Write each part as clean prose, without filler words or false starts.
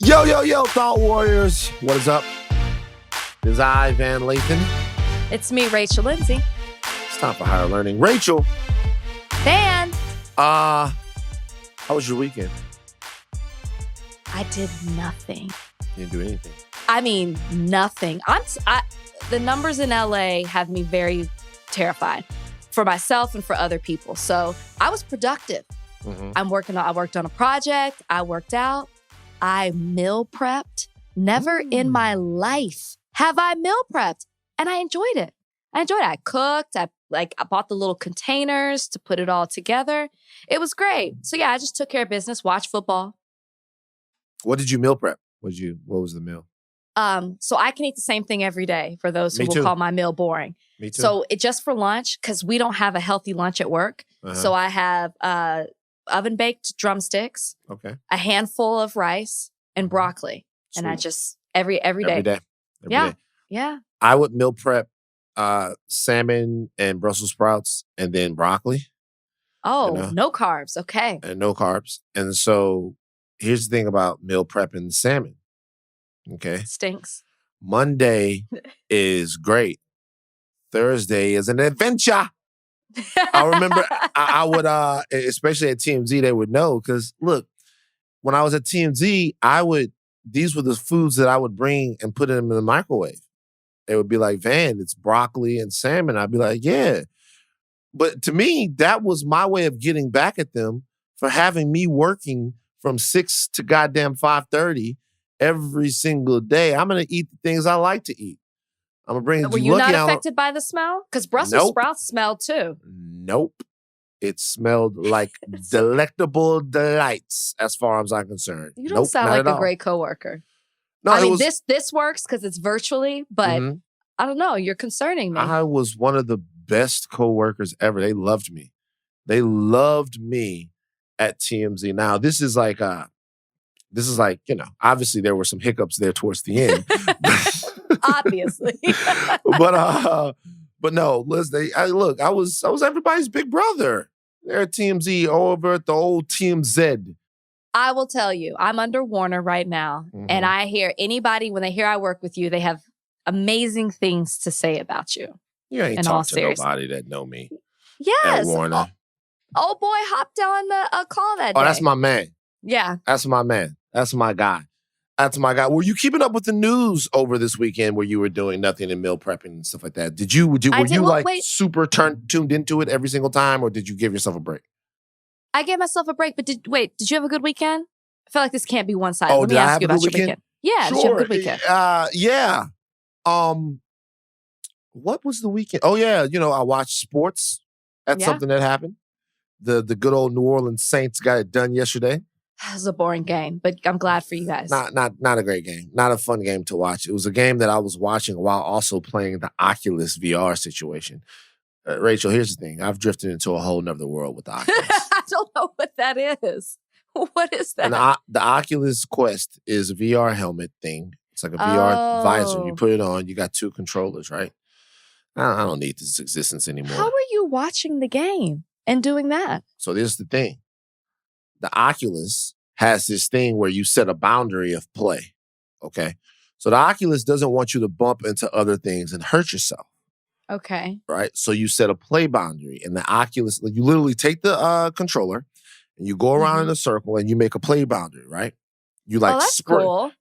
Yo, yo, yo, Thought Warriors. What is up? This is I, Van Lathan. It's me, Rachel Lindsay. It's time for Higher Learning. Rachel. Van. How was your weekend? I did nothing. You didn't do anything. I mean, nothing. The numbers in LA have me very terrified for myself and for other people. So I was productive. Mm-hmm. I worked on a project. I worked out. I meal prepped. Never in my life have I meal prepped. And I enjoyed it. I cooked. I bought the little containers to put it all together. It was great. So yeah, I just took care of business, watched football. What did you meal prep? What was the meal? So I can eat the same thing every day for those who Me will too. call my meal boring. Me too. So it just for lunch, because we don't have a healthy lunch at work. Uh-huh. So I have oven-baked drumsticks, Okay. a handful of rice, and broccoli. Sweet. And I just, every day. Every day. Yeah. I would meal prep salmon and Brussels sprouts and then broccoli. Oh, You know? no carbs. Okay. And no carbs. And so here's the thing about meal prepping salmon. Okay. Stinks. Monday is great. Thursday is an adventure. I remember I would, especially at TMZ, they would know because look, when I was at TMZ, these were the foods that I would bring and put them in the microwave. They would be like, Van, it's broccoli and salmon. I'd be like, yeah. But to me, that was my way of getting back at them for having me working from 6 to goddamn 5:30 every single day. I'm going to eat the things I like to eat. I'm going to bring it. Were you not affected by the smell? Because Brussels sprouts smell too. Nope. It smelled like delectable delights as far as I'm concerned. You don't sound like a great coworker. No, I mean, this works because it's virtually, but Mhm. I don't know. You're concerning me. I was one of the best coworkers ever. They loved me. They loved me at TMZ. Now, this is like, obviously there were some hiccups there towards the end. Obviously. But no, listen, I was everybody's big brother. They're at TMZ over at the old TMZ. I will tell you, I'm under Warner right now. Mhm. And I hear anybody, when they hear I work with you, they have amazing things to say about you. You ain't In all talked to nobody that know me Yes. at Warner. Old boy hopped on the call that day. Oh, that's my man. Yeah. That's my man. That's my guy. That's my guy. Were you keeping up with the news over this weekend where you were doing nothing and meal prepping and stuff like that? Were you super tuned into it every single time, or did you give yourself a break? I gave myself a break, but did you have a good weekend? I feel like this can't be one-sided. Oh, Let me did I ask have you a good about your weekend? weekend. Yeah, Sure. did you have a good weekend? Yeah. What was the weekend? Oh yeah, I watched sports. That's something that happened. The good old New Orleans Saints got it done yesterday. It was a boring game, but I'm glad for you guys. Not a great game. Not a fun game to watch. It was a game that I was watching while also playing the Oculus VR situation. Rachel, here's the thing. I've drifted into a whole nother world with the Oculus. I don't know what that is. What is that? And the Oculus Quest is a VR helmet thing. It's like a VR visor. You put it on. You got 2 controllers, right? I don't need this existence anymore. How are you watching the game and doing that? So this is the thing. The Oculus has this thing where you set a boundary of play, okay? So the Oculus doesn't want you to bump into other things and hurt yourself. Okay. Right? So you set a play boundary, and the Oculus, you literally take the controller and you go around in a circle and you make a play boundary, right? You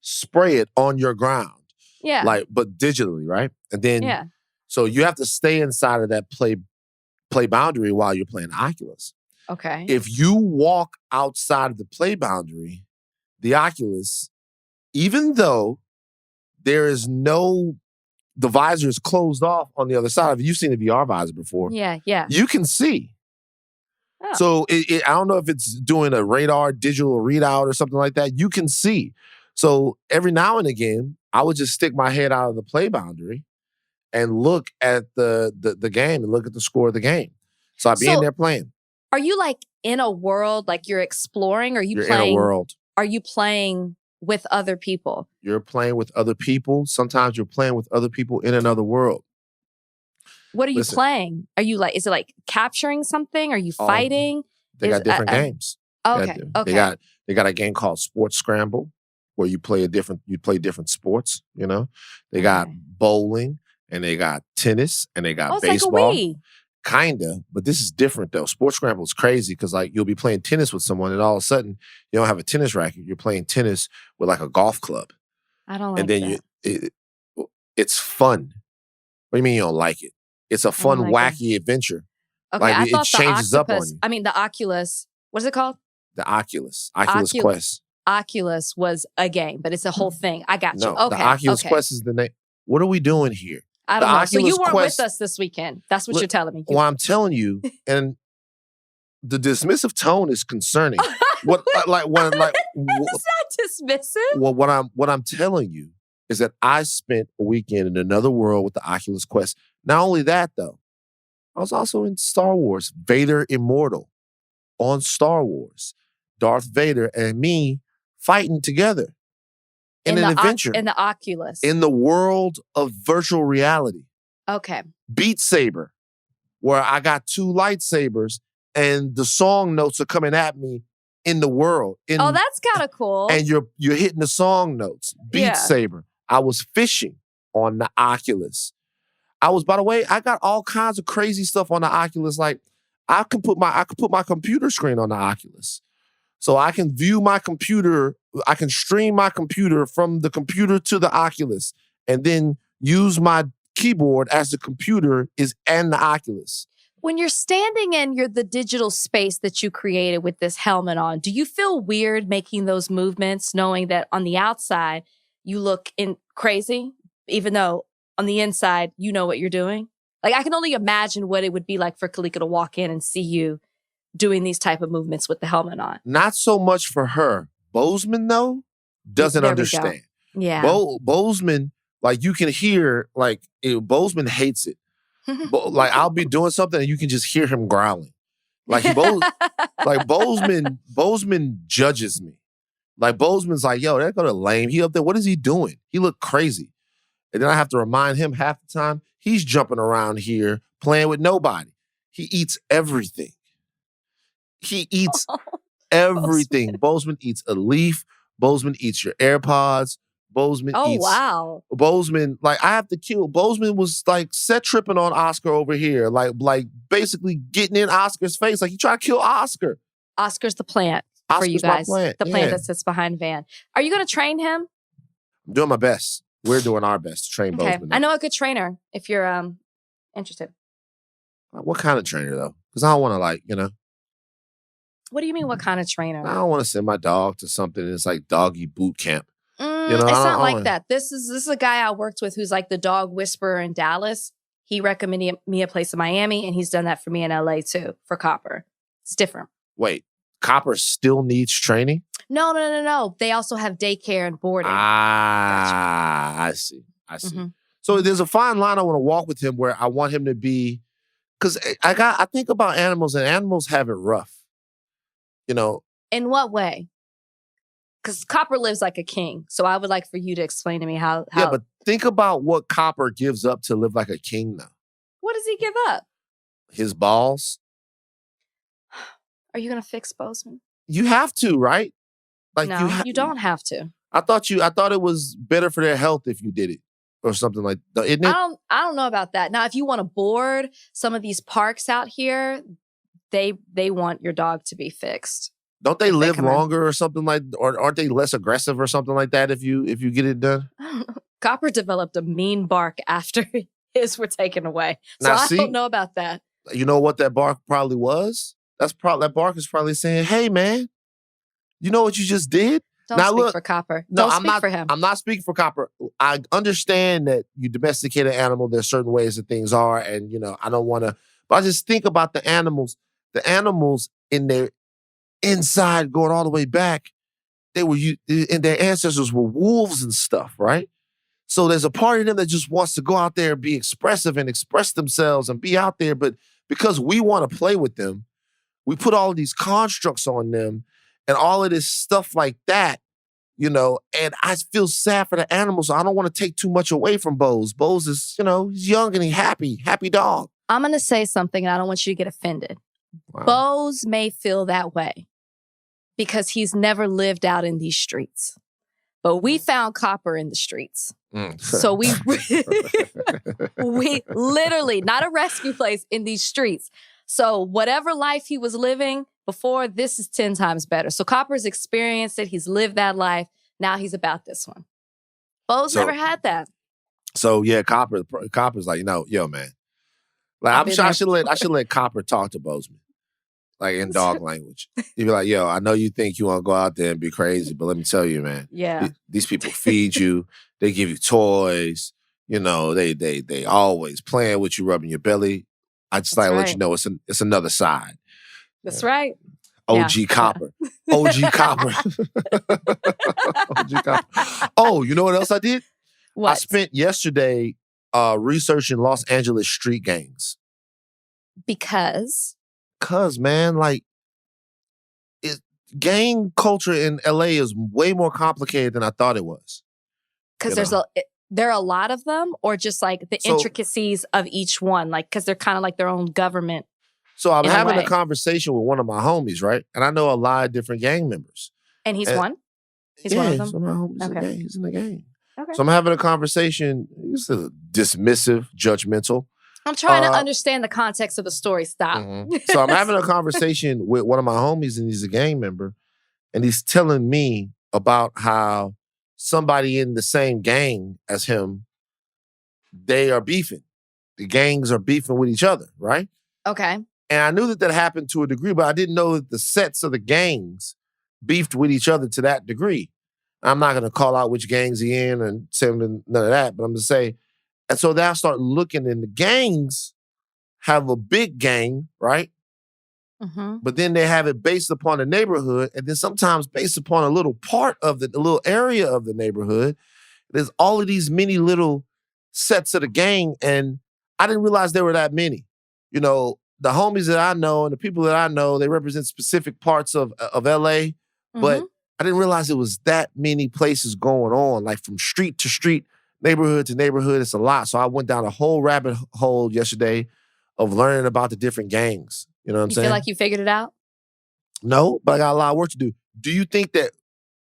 spray it on your ground. Yeah. But digitally, right? And then, so you have to stay inside of that play boundary while you're playing Oculus. Okay. If you walk outside of the play boundary, the Oculus, even though the visor is closed off on the other side of it. You've seen the VR visor before. Yeah. You can see. Oh. So I don't know if it's doing a radar digital readout or something like that. You can see. So every now and again, I would just stick my head out of the play boundary and look at the game and look at the score of the game. So I'd be in there playing. Are you like in a world, like you're exploring? Or you're playing in a world. Are you playing with other people? You're playing with other people. Sometimes you're playing with other people in another world. What are you playing? Are you is it like capturing something? Are you fighting? They got different games. Okay. They got a game called Sports Scramble, where you play different sports, you know? They got bowling and they got tennis and they got it's baseball. like a Wii. Kinda, but this is different though. Sports Scramble is crazy because like you'll be playing tennis with someone and all of a sudden you don't have a tennis racket. You're playing tennis with like a golf club. I don't like And then that. it's fun. What do you mean you don't like it? It's a fun, wacky adventure. Okay, like I it thought changes up on you. I mean, the Oculus, what is it called? The Oculus Quest. Oculus was a game, but it's a whole thing. I got you. No, Okay, the Oculus Quest is the name. What are we doing here? I don't know. So you weren't with us this weekend. That's what you're telling me. Well, I'm telling you, and the dismissive tone is concerning. It's not dismissive. Well, what I'm telling you is that I spent a weekend in another world with the Oculus Quest. Not only that, though, I was also in Star Wars, Vader Immortal, on Star Wars, Darth Vader and me fighting together. In an adventure. In the Oculus. In the world of virtual reality. Okay. Beat Saber, where I got 2 lightsabers and the song notes are coming at me in the world. That's kind of cool. And you're hitting the song notes. Beat Saber. I was fishing on the Oculus. By the way, I got all kinds of crazy stuff on the Oculus. Like I could put my computer screen on the Oculus. So I can view my computer, I can stream my computer from the computer to the Oculus and then use my keyboard as the computer is and the Oculus. When you're standing in the digital space that you created with this helmet on, do you feel weird making those movements, knowing that on the outside you look crazy, even though on the inside you know what you're doing? Like I can only imagine what it would be like for Kalika to walk in and see you doing these type of movements with the helmet on. Not so much for her. Bozeman, though, doesn't understand. Yeah. Bozeman, like you can hear, like Bozeman hates it. Like I'll be doing something and you can just hear him growling. Like Bozeman judges me. Like Bozeman's like, yo, they're gonna lame. He up there, what is he doing? He looked crazy. And then I have to remind him half the time, he's jumping around here playing with nobody. He eats everything. He eats everything. Bozeman eats a leaf. Bozeman eats your AirPods. Bozeman eats. Oh, wow. Bozeman, like, I have to kill. Bozeman was, like, set tripping on Oscar over here. Like basically getting in Oscar's face. Like, he tried to kill Oscar. Oscar's the plant for you guys. The plant that sits behind Van. Are you going to train him? I'm doing my best. We're doing our best to train Bozeman. I know a good trainer if you're interested. What kind of trainer, though? Because I don't want to, like, you know. What do you mean, what kind of trainer? I don't want to send my dog to something that's like doggy boot camp. You know, it's not like that. This is a guy I worked with who's like the dog whisperer in Dallas. He recommended me a place in Miami, and he's done that for me in LA too, for Copper. It's different. Wait, Copper still needs training? No. They also have daycare and boarding. Gotcha. I see. Mm-hmm. So there's a fine line I want to walk with him where I want him to be, because I think about animals, and animals have it rough. You know. In what way? Because Copper lives like a king. So I would like for you to explain to me how. Yeah, but think about what Copper gives up to live like a king now. What does he give up? His balls. Are you going to fix Bozeman? You have to, right? Like no, you don't have to. I thought it was better for their health if you did it. Or something like that, isn't it? I don't know about that. Now, if you want to board some of these parks out here, they want your dog to be fixed. Don't they live longer or something like, or aren't they less aggressive or something like that if you get it done? Copper developed a mean bark after his were taken away. So I don't know about that. You know what that bark probably was? That bark is probably saying, "Hey man, you know what you just did?" Don't speak for Copper. Don't speak for him. I'm not speaking for Copper. I understand that you domesticate an animal. There's certain ways that things are, and you know I don't want to. But I just think about the animals. The animals in their inside, going all the way back, and their ancestors were wolves and stuff, right? So there's a part of them that just wants to go out there and be expressive and express themselves and be out there. But because we want to play with them, we put all of these constructs on them and all of this stuff like that, you know, and I feel sad for the animals. So I don't want to take too much away from Bose. Bose is, you know, he's young and he's happy dog. I'm going to say something and I don't want you to get offended. Wow. Bose may feel that way because he's never lived out in these streets. But we found copper in the streets. So we literally, not a rescue place, in these streets. So whatever life he was living before, this is 10 times better. So Copper's experienced it. He's lived that life. Now he's about this one. Bo's never had that. So yeah, Copper's like, yo, man. Like I'm sure I should let Copper talk to Bozeman. Like in dog language. You'd be like, yo, I know you think you want to go out there and be crazy, but let me tell you, man. Yeah. These people feed you. They give you toys. You know, they always playing with you, rubbing your belly. I just let you know it's another side. That's right. OG Copper. OG Copper. OG Copper. Oh, you know what else I did? What? I spent yesterday researching Los Angeles street gangs. Because, man, like, gang culture in LA is way more complicated than I thought it was. Because there are a lot of them, or just like the intricacies of each one, like because they're kind of like their own government. So I'm having a conversation with one of my homies, right? And I know a lot of different gang members. And he's one? He's one of them? He's one of my homies. He's in the gang. Okay. So I'm having a conversation. He's dismissive, judgmental. I'm trying to understand the context of the story. Stop. Mm-hmm. So I'm having a conversation with one of my homies, and he's a gang member. And he's telling me about how somebody in the same gang as him, they are beefing. The gangs are beefing with each other, right? Okay. And I knew that happened to a degree, but I didn't know that the sets of the gangs beefed with each other to that degree. I'm not going to call out which gangs he in and say none of that, but I'm going to say, and so then I start looking, and the gangs have a big gang, right? Mm-hmm. But then they have it based upon the neighborhood, and then sometimes based upon a little part of the little area of the neighborhood. There's all of these many little sets of the gang, and I didn't realize there were that many. You know, the homies that I know and the people that I know, they represent specific parts of LA, but I didn't realize it was that many places going on, like from street to street, neighborhood to neighborhood. It's a lot. So I went down a whole rabbit hole yesterday of learning about the different gangs. You know what I'm saying? You feel like you figured it out? No, but I got a lot of work to do. Do you think that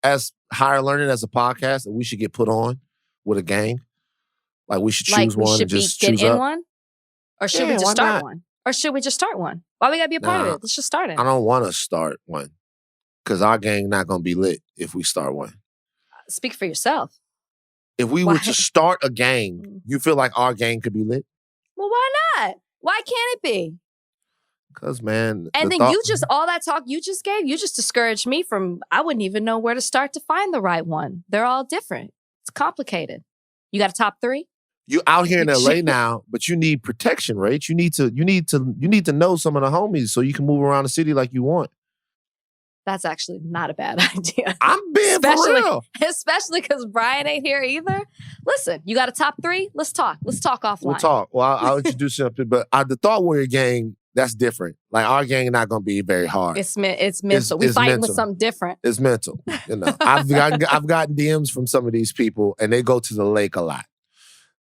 as Higher Learning as a podcast that we should get put on with a gang? Like we should choose one and just choose up? One? Or should we just start one? Or should we just start one? Why we gotta be a part of it? Let's just start it. I don't want to start one because our gang not going to be lit if we start one. Speak for yourself. If we were to start a gang, you feel like our gang could be lit? Well, why not? Why can't it be? Because, man. And then all that talk you just gave, you just discouraged me from, I wouldn't even know where to start to find the right one. They're all different. It's complicated. You got a top 3? You out here in LA now, but you need protection, right? You need to know some of the homies so you can move around the city like you want. That's actually not a bad idea. I'm being for real. Especially because Brian ain't here either. Listen, you got a top 3? Let's talk. Let's talk offline. We'll talk. Well, I'll introduce something, but the Thought Warrior gang, that's different. Like our gang not going to be very hard. It's mental. We're fighting with something different. It's mental. You know, I've gotten DMs from some of these people, and they go to the lake a lot.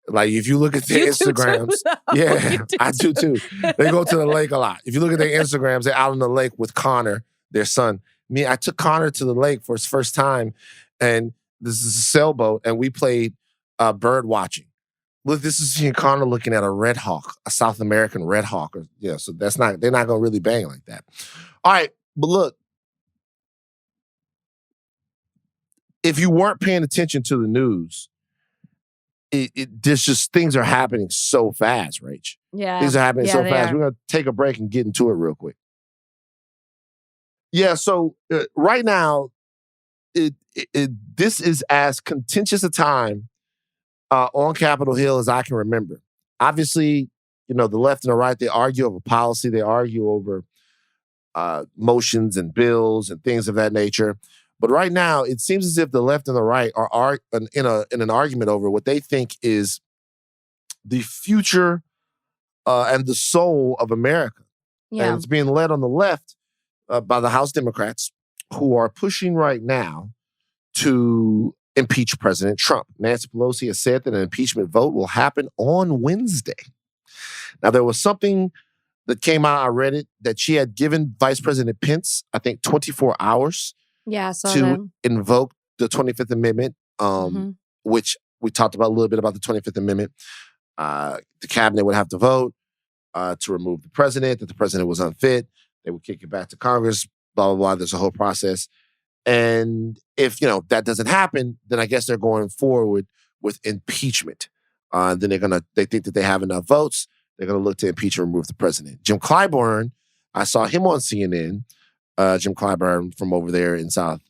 Like if you look at their Instagrams, I do too. They go to the lake a lot. If you look at their Instagrams, they're out on the lake with Connor, their son. I took Connor to the lake for his first time, and this is a sailboat, and we played bird watching. Look, this is Connor looking at a red hawk, a South American red hawk. So they're not going to really bang like that. All right, but look, if you weren't paying attention to the news, there's just things are happening so fast, Rach. Yeah. Things are happening so fast. We're going to take a break and get into it real quick. Yeah, so right now, this is as contentious a time on Capitol Hill as I can remember. Obviously, the left and the right, they argue over policy. They argue over motions and bills and things of that nature. But right now, it seems as if the left and the right are in an argument over what they think is the future and the soul of America. Yeah. And it's being led on the left by the House Democrats, who are pushing right now to impeach President Trump. Nancy Pelosi has said that an impeachment vote will happen on Wednesday. Now, there was something that came out, I read it, that she had given Vice President Pence, I think, 24 hours to invoke the 25th Amendment, which we talked about a little bit about the 25th Amendment. The cabinet would have to vote to remove the president, that the president was unfit. They would kick it back to Congress, blah, blah, blah. There's a whole process. And if, that doesn't happen, then I guess they're going forward with impeachment. Then they think that they have enough votes. They're going to look to impeach and remove the president. Jim Clyburn, I saw him on CNN, Jim Clyburn from over there in South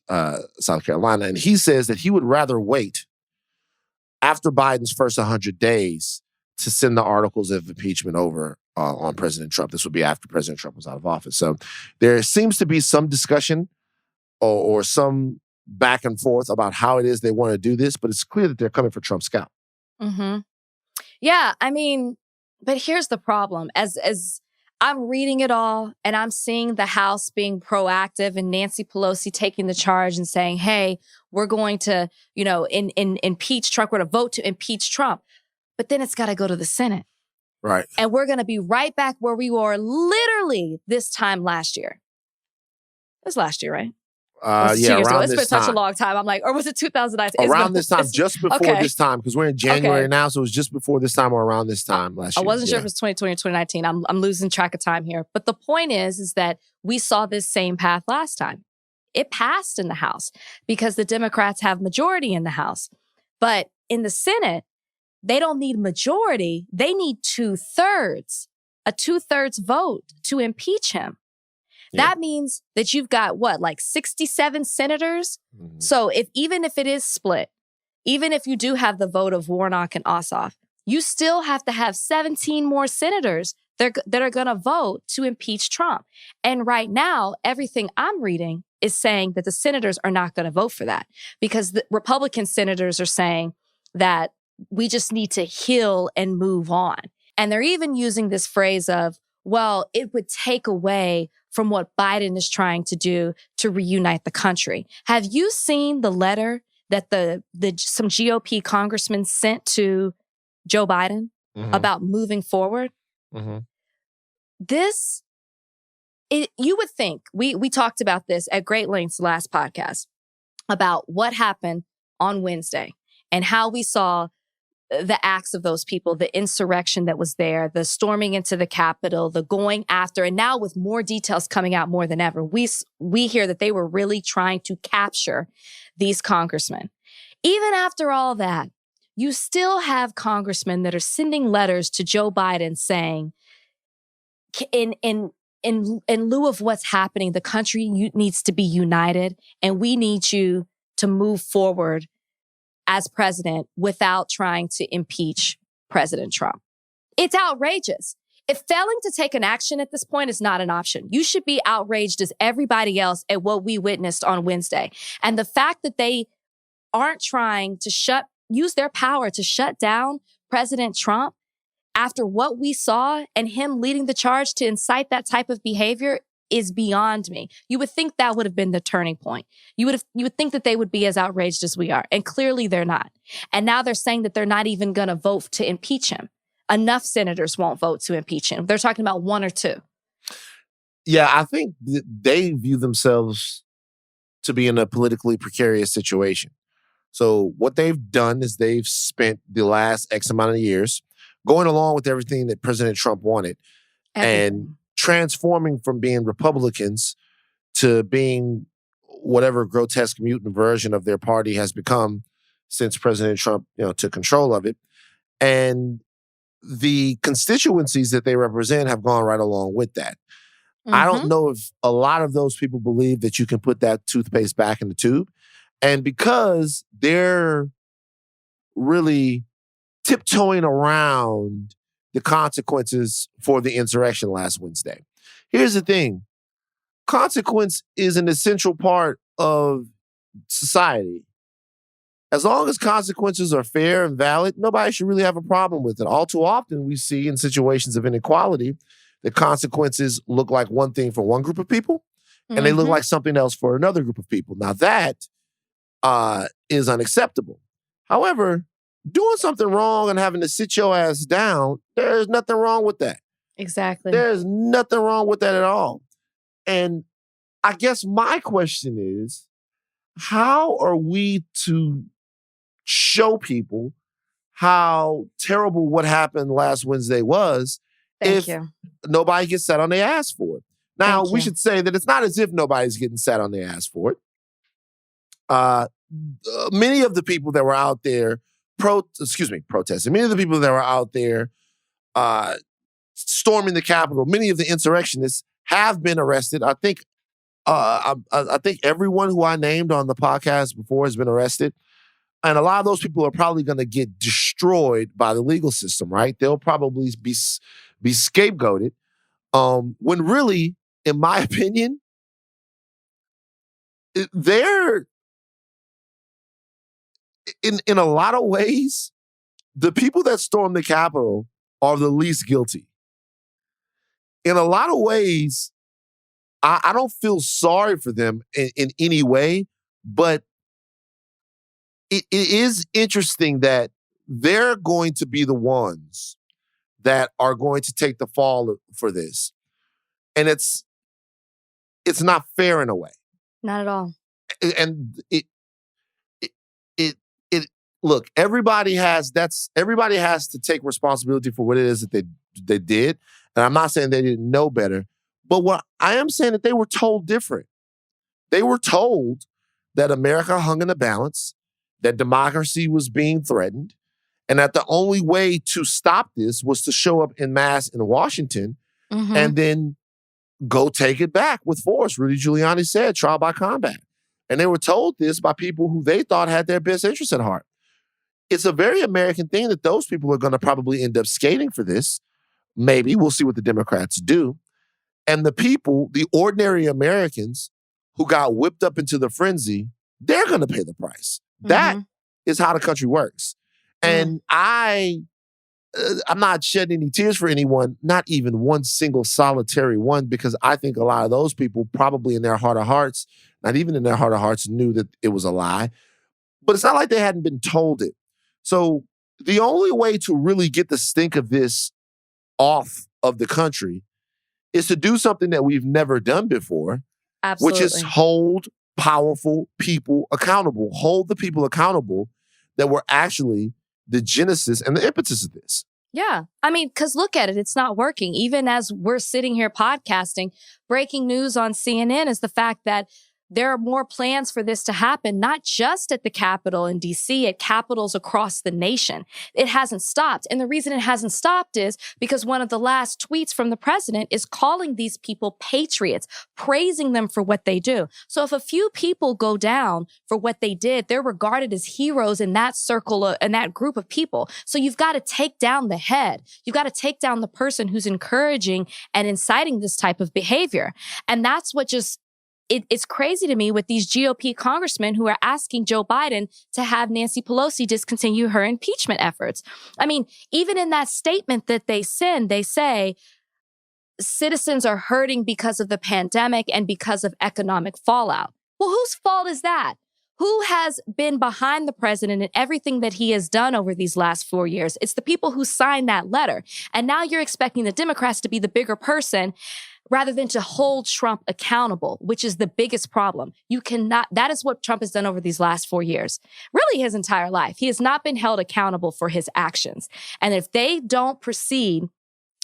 Carolina, and he says that he would rather wait after Biden's first 100 days to send the articles of impeachment over on President Trump. This would be after President Trump was out of office. So there seems to be some discussion or some back and forth about how it is they want to do this, but it's clear that they're coming for Trump's scalp. Mm-hmm. Yeah, but here's the problem. As I'm reading it all and I'm seeing the House being proactive and Nancy Pelosi taking the charge and saying, hey, we're going to, impeach Trump. We're going to vote to impeach Trump. But then it's got to go to the Senate. Right. And we're going to be right back where we were literally this time last year. It was last year, right? Around it's been this such a time. long time. I'm like, or was it 2019? Around this time, just before this time, because we're in January now, so it was just before this time or around this time last year. I wasn't sure if it was 2020 or 2019. I'm losing track of time here. But the point is that we saw this same path last time. It passed in the House because the Democrats have majority in the House. But in the Senate, they don't need majority. They need 2/3, a 2/3 vote to impeach him. Yeah. That means that you've got 67 senators? Mm-hmm. So even if it is split, even if you do have the vote of Warnock and Ossoff, you still have to have 17 more senators that are going to vote to impeach Trump. And right now, everything I'm reading is saying that the senators are not going to vote for that because the Republican senators are saying that we just need to heal and move on. And they're even using this phrase of, well, it would take away from what Biden is trying to do to reunite the country. Have you seen the letter that some GOP congressmen sent to Joe Biden about moving forward? Mm-hmm. You would think, we talked about this at great lengths last podcast, about what happened on Wednesday and how we saw the acts of those people, the insurrection that was there, the storming into the Capitol, the going after, and now with more details coming out more than ever, we hear that they were really trying to capture these congressmen. Even after all that, you still have congressmen that are sending letters to Joe Biden saying, in lieu of what's happening, the country needs to be united, and we need you to move forward as president without trying to impeach President Trump. It's outrageous. If failing to take an action at this point is not an option, you should be outraged as everybody else at what we witnessed on Wednesday. And the fact that they aren't trying to use their power to shut down President Trump after what we saw and him leading the charge to incite that type of behavior is beyond me. You would think that would have been the turning point. You would think that they would be as outraged as we are. And clearly they're not. And now they're saying that they're not even going to vote to impeach him. Enough senators won't vote to impeach him. They're talking about 1 or 2. Yeah, I think they view themselves to be in a politically precarious situation. So what they've done is they've spent the last X amount of years going along with everything that President Trump wanted and transforming from being Republicans to being whatever grotesque mutant version of their party has become since President Trump, took control of it. And the constituencies that they represent have gone right along with that. Mm-hmm. I don't know if a lot of those people believe that you can put that toothpaste back in the tube. And because they're really tiptoeing around the consequences for the insurrection last Wednesday. Here's the thing. Consequence is an essential part of society. As long as consequences are fair and valid, nobody should really have a problem with it. All too often, we see in situations of inequality that consequences look like one thing for one group of people, and they look like something else for another group of people. Now, that is unacceptable. However, doing something wrong and having to sit your ass down, there's nothing wrong with that. Exactly. There's nothing wrong with that at all. And I guess my question is, how are we to show people how terrible what happened last Wednesday was Thank if you. nobody gets sat on their ass for it? Now, Thank we you. should say that it's not as if nobody's getting sat on their ass for it. Many of the people that were out there protesting, many of the people that were out there storming the Capitol, many of the insurrectionists have been arrested. I think everyone who I named on the podcast before has been arrested. And a lot of those people are probably going to get destroyed by the legal system, right? They'll probably be scapegoated. When really, in my opinion, they're in a lot of ways, the people that stormed the Capitol are the least guilty. In a lot of ways, I don't feel sorry for them in any way, but it is interesting that they're going to be the ones that are going to take the fall for this. And it's not fair in a way. Not at all. And it look, everybody has to take responsibility for what it is that they did. And I'm not saying they didn't know better, but what I am saying that they were told different. They were told that America hung in the balance, that democracy was being threatened, and that the only way to stop this was to show up en masse in Washington and then go take it back with force. Rudy Giuliani said, trial by combat. And they were told this by people who they thought had their best interests at heart. It's a very American thing that those people are going to probably end up skating for this. Maybe. We'll see what the Democrats do. And the people, the ordinary Americans who got whipped up into the frenzy, they're going to pay the price. That is how the country works. And I'm not shedding any tears for anyone, not even one single solitary one, because I think a lot of those people probably in their heart of hearts, not even in their heart of hearts, knew that it was a lie. But it's not like they hadn't been told it. So the only way to really get the stink of this off of the country is to do something that we've never done before, Absolutely. which is hold powerful people accountable. Hold the people accountable that were actually the genesis and the impetus of this. Yeah. I mean, because look at it. It's not working. Even as we're sitting here podcasting, breaking news on CNN is the fact that there are more plans for this to happen, not just at the Capitol in D.C., at capitals across the nation. It hasn't stopped. And the reason it hasn't stopped is because one of the last tweets from the president is calling these people patriots, praising them for what they do. So if a few people go down for what they did, they're regarded as heroes in that circle and that group of people. So you've got to take down the head. You've got to take down the person who's encouraging and inciting this type of behavior. And that's what just it's crazy to me with these GOP congressmen who are asking Joe Biden to have Nancy Pelosi discontinue her impeachment efforts. I mean, even in that statement that they send, they say citizens are hurting because of the pandemic and because of economic fallout. Well, whose fault is that? Who has been behind the president and everything that he has done over these last 4 years? It's the people who signed that letter. And now you're expecting the Democrats to be the bigger person rather than to hold Trump accountable, which is the biggest problem. You cannot, that is what Trump has done over these last 4 years, really his entire life. He has not been held accountable for his actions. And if they don't proceed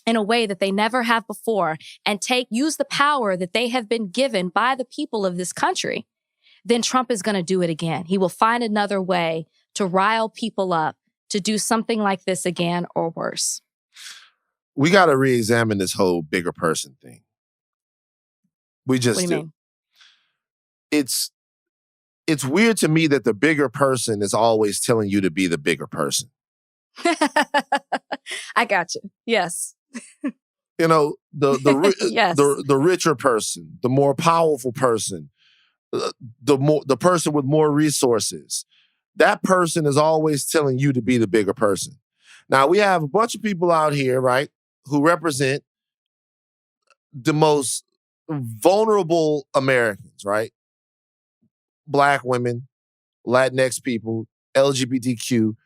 in a way that they never have before and use the power that they have been given by the people of this country, then Trump is going to do it again. He will find another way to rile people up to do something like this again or worse. We got to re-examine this whole bigger person thing. We just What do you mean? It's weird to me that the bigger person is always telling you to be the bigger person. I got you. Yes. You know, Yes. the richer person, the more powerful person, the person with more resources. That person is always telling you to be the bigger person. Now, we have a bunch of people out here, right, who represent the most vulnerable Americans, right? Black women, Latinx people, LGBTQ.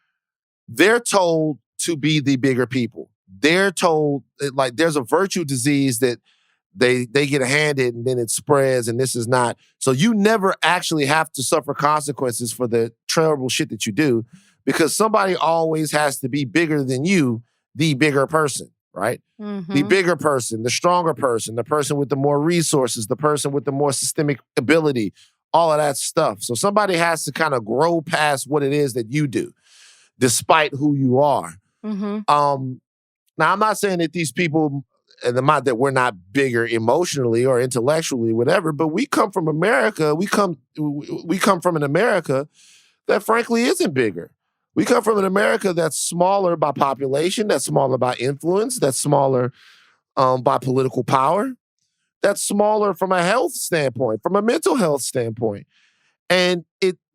They're told to be the bigger people. They're told, like, there's a virtue disease that they get handed and then it spreads and this is not. So you never actually have to suffer consequences for the terrible shit that you do because somebody always has to be bigger than you, the bigger person, right? The bigger person, the stronger person, the person with the more resources, the person with the more systemic ability, all of that stuff. So somebody has to kind of grow past what it is that you do, despite who you are. Now, I'm not saying that these people, that we're not bigger emotionally or intellectually, whatever, but we come from America. We come from an America that frankly isn't bigger. We come from an America that's smaller by population, that's smaller by influence, that's smaller by political power, that's smaller from a health standpoint, from a mental health standpoint. And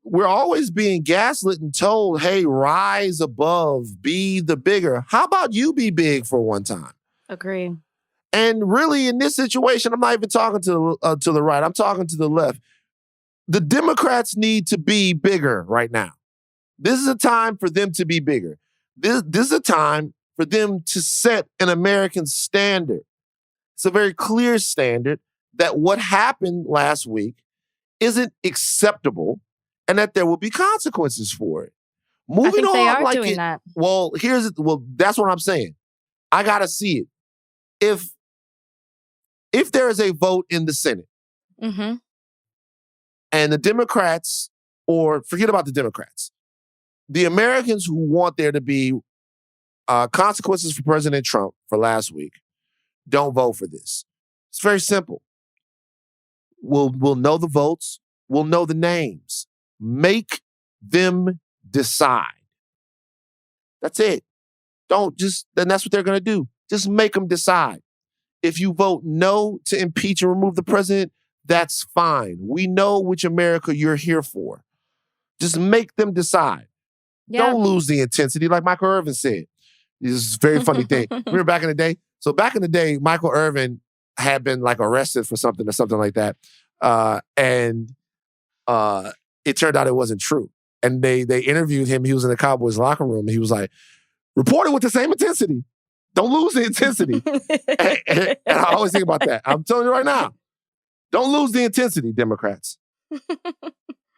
we're always being gaslit and told, hey, rise above, be the bigger. How about you be big for one time? Agree. And really, in this situation, I'm not even talking to the right. I'm talking to the left. The Democrats need to be bigger right now. This is a time for them to be bigger. This is a time for them to set an American standard. It's a very clear standard that what happened last week isn't acceptable and that there will be consequences for it. I think they are doing that. Well, that's what I'm saying. I got to see it. If there is a vote in the Senate and the Democrats, or forget about the Democrats, the Americans who want there to be consequences for President Trump for last week, don't vote for this. It's very simple. We'll know the votes. We'll know the names. Make them decide. That's it. Then that's what they're going to do. Just make them decide. If you vote no to impeach and remove the president, that's fine. We know which America you're here for. Just make them decide. Yeah. Don't lose the intensity, like Michael Irvin said. This is a very funny thing. Remember back in the day? So back in the day, Michael Irvin had been like arrested for something or something like that. And it turned out it wasn't true. And they interviewed him. He was in the Cowboys locker room. And he was like, report it with the same intensity. Don't lose the intensity. and I always think about that. I'm telling you right now, don't lose the intensity, Democrats.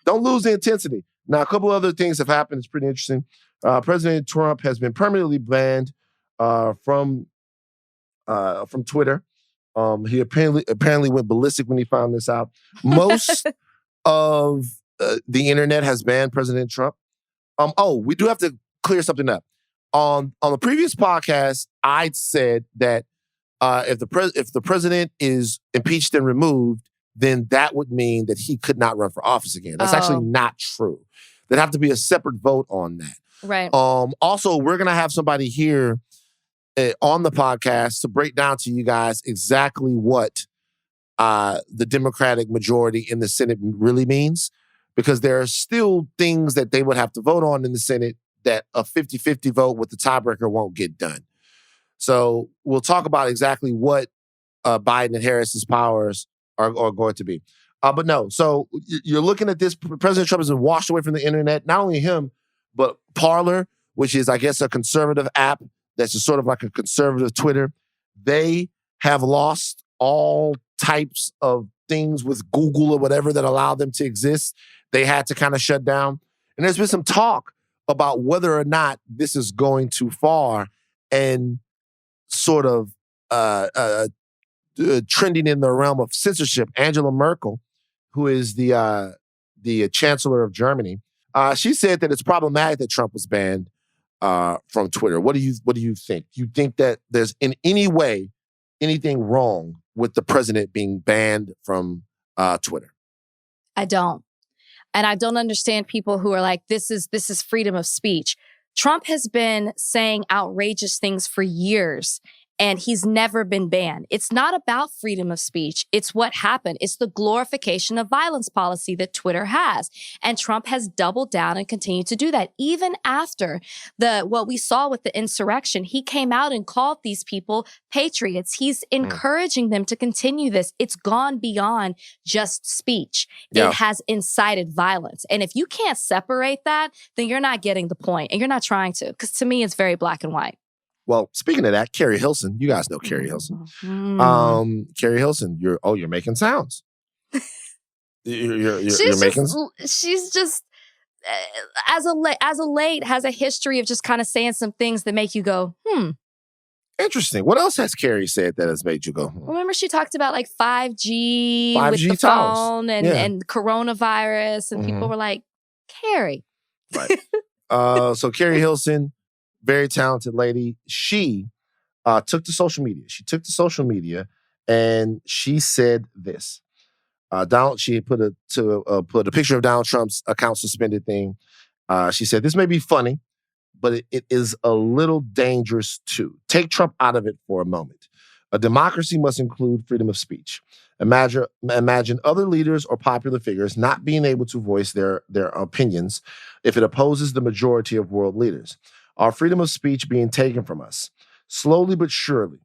Don't lose the intensity. Now, a couple other things have happened. It's pretty interesting. President Trump has been permanently banned from Twitter. He apparently went ballistic when he found this out. Most of the internet has banned President Trump. We do have to clear something up. On the previous podcast, I said that if the president is impeached and removed, then that would mean that he could not run for office again. That's actually not true. There'd have to be a separate vote on that. Right. Also, we're going to have somebody here on the podcast to break down to you guys exactly what the Democratic majority in the Senate really means, because there are still things that they would have to vote on in the Senate that a 50-50 vote with the tiebreaker won't get done. So we'll talk about exactly what Biden and Harris's powers are going to be. But no, so you're looking at this. President Trump has been washed away from the internet. Not only him, but Parler, which is, I guess, a conservative app that's just sort of like a conservative Twitter. They have lost all types of things with Google or whatever that allow them to exist. They had to kind of shut down. And there's been some talk about whether or not this is going too far and sort of trending in the realm of censorship. Angela Merkel, who is the chancellor of Germany, she said that it's problematic that Trump was banned from Twitter. What do you think? Do you think that there's in any way anything wrong with the president being banned from Twitter? I don't. And I don't understand people who are like, this is freedom of speech. Trump has been saying outrageous things for years, and he's never been banned. It's not about freedom of speech. It's what happened. It's the glorification of violence policy that Twitter has. And Trump has doubled down and continued to do that. Even after what we saw with the insurrection, he came out and called these people patriots. He's encouraging them to continue this. It's gone beyond just speech. Yeah. It has incited violence. And if you can't separate that, then you're not getting the point, and you're not trying to, because to me, it's very black and white. Well, speaking of that, Carrie Hilson, you guys know Carrie Hilson. Carrie Hilson, you're making sounds. You're making. She's just as a late has a history of just kind of saying some things that make you go, Interesting. What else has Carrie said that has made you go? Remember, she talked about like 5G 5G with the towers. phone and coronavirus, and people were like, Carrie. Right. So Carrie Hilson, very talented lady. She took to social media. And she said this. She put a picture of Donald Trump's account suspended thing. She said, "This may be funny, but it is a little dangerous too. Take Trump out of it for a moment. A democracy must include freedom of speech. Imagine other leaders or popular figures not being able to voice their opinions if it opposes the majority of world leaders. Our freedom of speech being taken from us, slowly but surely,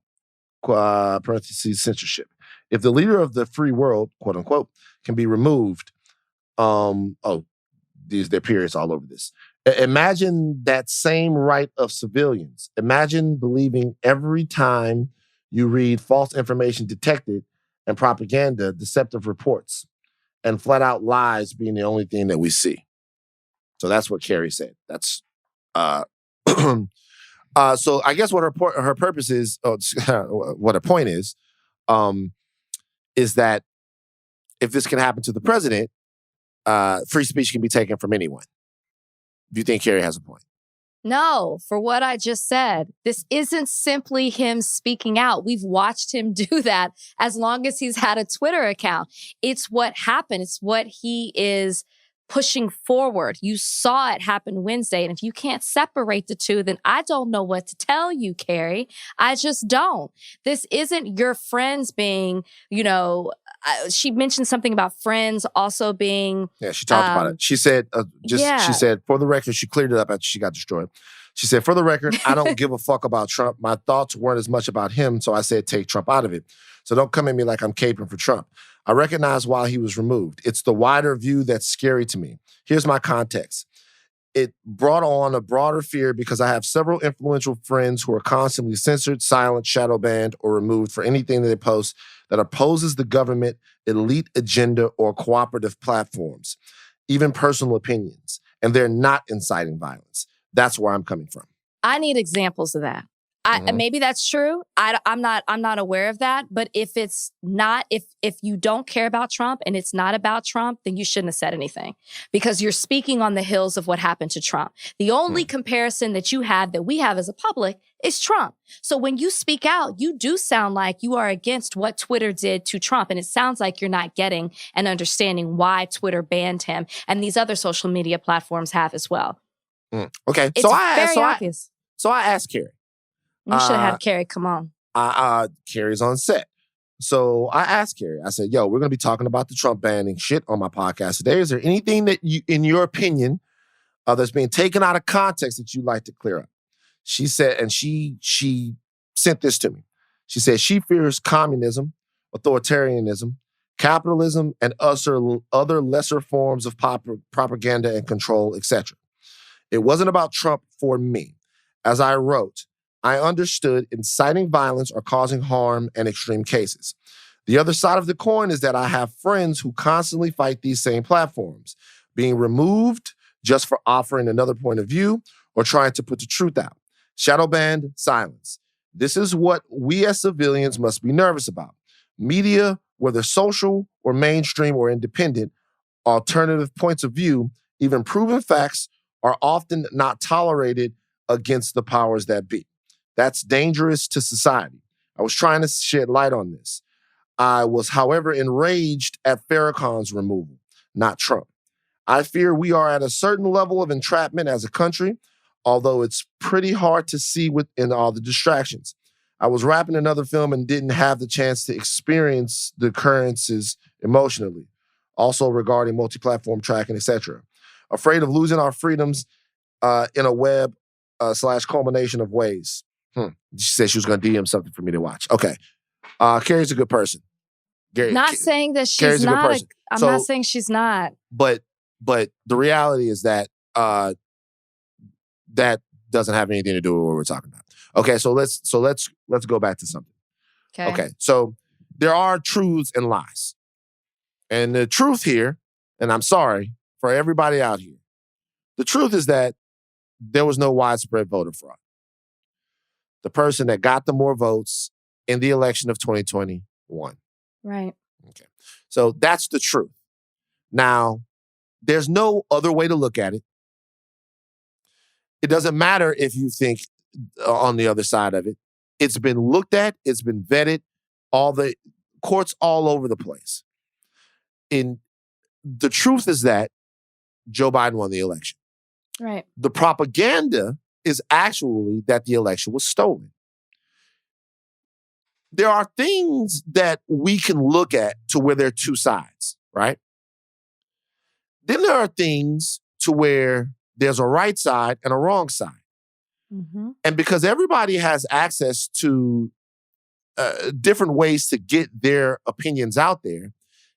parentheses censorship. If the leader of the free world, quote unquote, can be removed, there are periods all over this. Imagine that same right of civilians. Imagine believing every time you read false information detected and propaganda, deceptive reports, and flat out lies being the only thing that we see." So that's what Carrie said. That's so I guess what her purpose is, what her point is that if this can happen to the president, free speech can be taken from anyone. Do you think Carrie has a point? No, for what I just said. This isn't simply him speaking out. We've watched him do that as long as he's had a Twitter account. It's what happened. It's what he is pushing forward. You saw it happen Wednesday. And if you can't separate the two, then I don't know what to tell you, Carrie. I just don't. This isn't your friends being, she mentioned something about friends also being. Yeah, she talked about it. She said, she said, for the record, she cleared it up after she got destroyed. She said, for the record, I don't give a fuck about Trump. My thoughts weren't as much about him, so I said, take Trump out of it. So don't come at me like I'm caping for Trump. I recognize why he was removed. It's the wider view that's scary to me. Here's my context. It brought on a broader fear because I have several influential friends who are constantly censored, silenced, shadow banned, or removed for anything that they post that opposes the government, elite agenda, or cooperative platforms, even personal opinions. And they're not inciting violence. That's where I'm coming from. I need examples of that. Maybe that's true. I'm not aware of that. But if it's not, if you don't care about Trump and it's not about Trump, then you shouldn't have said anything because you're speaking on the heels of what happened to Trump. The only comparison that you have that we have as a public is Trump. So when you speak out, you do sound like you are against what Twitter did to Trump. And it sounds like you're not getting and understanding why Twitter banned him and these other social media platforms have as well. Okay. It's very obvious. So I asked Carrie. You should have had Carrie come on. Carrie's on set. So I asked Carrie, I said, we're going to be talking about the Trump banning shit on my podcast today. Is there anything that you, in your opinion, that's being taken out of context that you'd like to clear up? She said, and she sent this to me. She said she fears communism, authoritarianism, capitalism, and other lesser forms of propaganda and control, etc. It wasn't about Trump for me. As I wrote, I understood inciting violence or causing harm in extreme cases. The other side of the coin is that I have friends who constantly fight these same platforms, being removed just for offering another point of view or trying to put the truth out. Shadow banned, silence. This is what we as civilians must be nervous about. Media, whether social or mainstream or independent, alternative points of view, even proven facts, are often not tolerated against the powers that be. That's dangerous to society. I was trying to shed light on this. I was, however, enraged at Farrakhan's removal, not Trump. I fear we are at a certain level of entrapment as a country, although it's pretty hard to see within all the distractions. I was wrapping another film and didn't have the chance to experience the occurrences emotionally, also regarding multi-platform tracking, etc. Afraid of losing our freedoms in a web / culmination of ways. She said she was going to DM something for me to watch. Okay. Carrie's a good person. Not saying that she's not. I'm not saying she's not. But the reality is that that doesn't have anything to do with what we're talking about. Okay, so let's go back to something. Okay, so there are truths and lies. And the truth here, and I'm sorry for everybody out here, the truth is that there was no widespread voter fraud. The person that got the more votes in the election of 2020 won. Right. Okay. So that's the truth. Now, there's no other way to look at it. It doesn't matter if you think on the other side of it. It's been looked at. It's been vetted. All the courts all over the place. The truth is that Joe Biden won the election. Right. The propaganda is actually that the election was stolen. There are things that we can look at to where there are two sides, right? Then there are things to where there's a right side and a wrong side. Mm-hmm. And because everybody has access to different ways to get their opinions out there,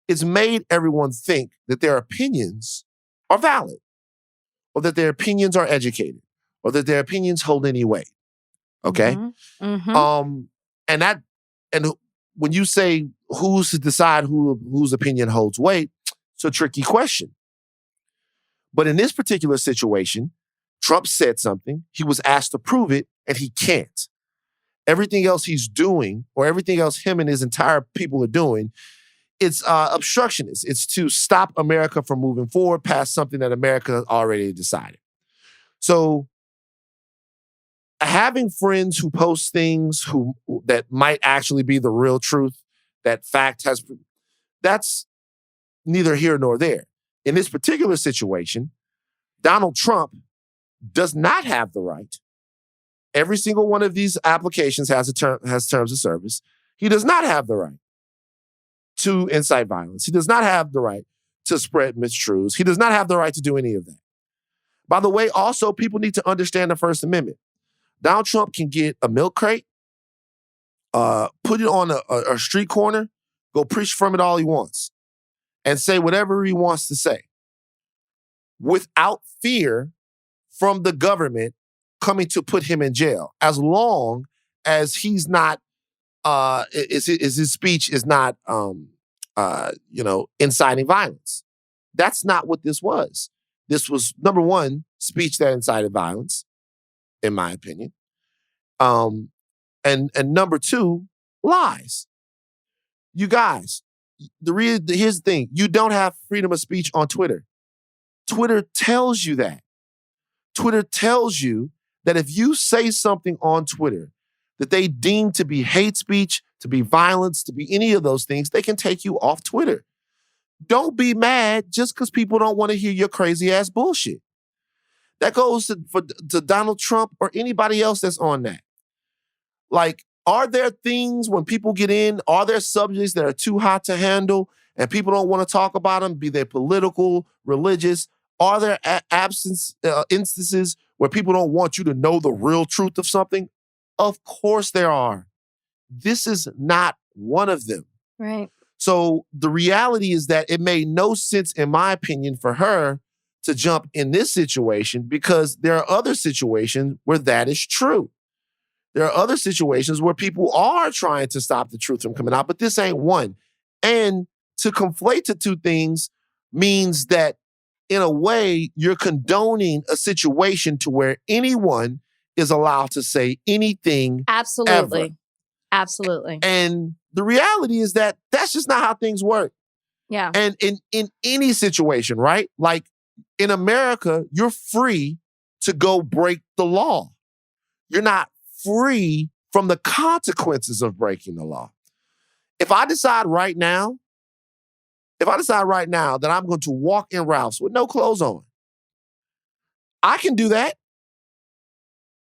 it's made everyone think that their opinions are valid, or that their opinions are educated, or that their opinions hold any weight. Okay? Mm-hmm. Mm-hmm. And when you say who's to decide whose opinion holds weight, it's a tricky question. But in this particular situation, Trump said something, he was asked to prove it, and he can't. Everything else he's doing, or everything else him and his entire people are doing, it's obstructionist. It's to stop America from moving forward past something that America already decided. So having friends who post things that might actually be the real truth, that's neither here nor there. In this particular situation, Donald Trump does not have the right. Every single one of these applications has terms of service. He does not have the right to incite violence. He does not have the right to spread mistruths. He does not have the right to do any of that. By the way, also, people need to understand the First Amendment. Donald Trump can get a milk crate, put it on a street corner, go preach from it all he wants, and say whatever he wants to say without fear from the government coming to put him in jail, as long as he's not, his speech is not, inciting violence. That's not what this was. This was, number one, speech that incited violence, in my opinion. And number two, lies. You guys, here's the thing. You don't have freedom of speech on Twitter. Twitter tells you that. Twitter tells you that if you say something on Twitter that they deem to be hate speech, to be violence, to be any of those things, they can take you off Twitter. Don't be mad just because people don't want to hear your crazy ass bullshit. That goes to Donald Trump or anybody else that's on that. Like, are there things when people get in, are there subjects that are too hot to handle and people don't want to talk about them, be they political, religious? Are there instances where people don't want you to know the real truth of something? Of course there are. This is not one of them. Right. So the reality is that it made no sense, in my opinion, for her to jump in this situation, because there are other situations where that is true. There are other situations where people are trying to stop the truth from coming out, but this ain't one. And to conflate the two things means that, in a way, you're condoning a situation to where anyone is allowed to say anything. Absolutely. Ever. Absolutely. And the reality is that that's just not how things work. Yeah. And in any situation, right? Like, in America, you're free to go break the law. You're not free from the consequences of breaking the law. If I decide right now that I'm going to walk in Ralph's with no clothes on, I can do that.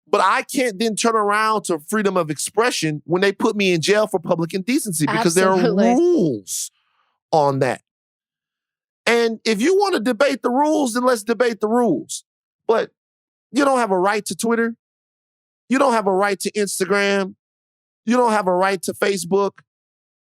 But I can't then turn around to freedom of expression when they put me in jail for public indecency, because Absolutely. there are rules on that. And if you want to debate the rules, then let's debate the rules. But you don't have a right to Twitter. You don't have a right to Instagram. You don't have a right to Facebook.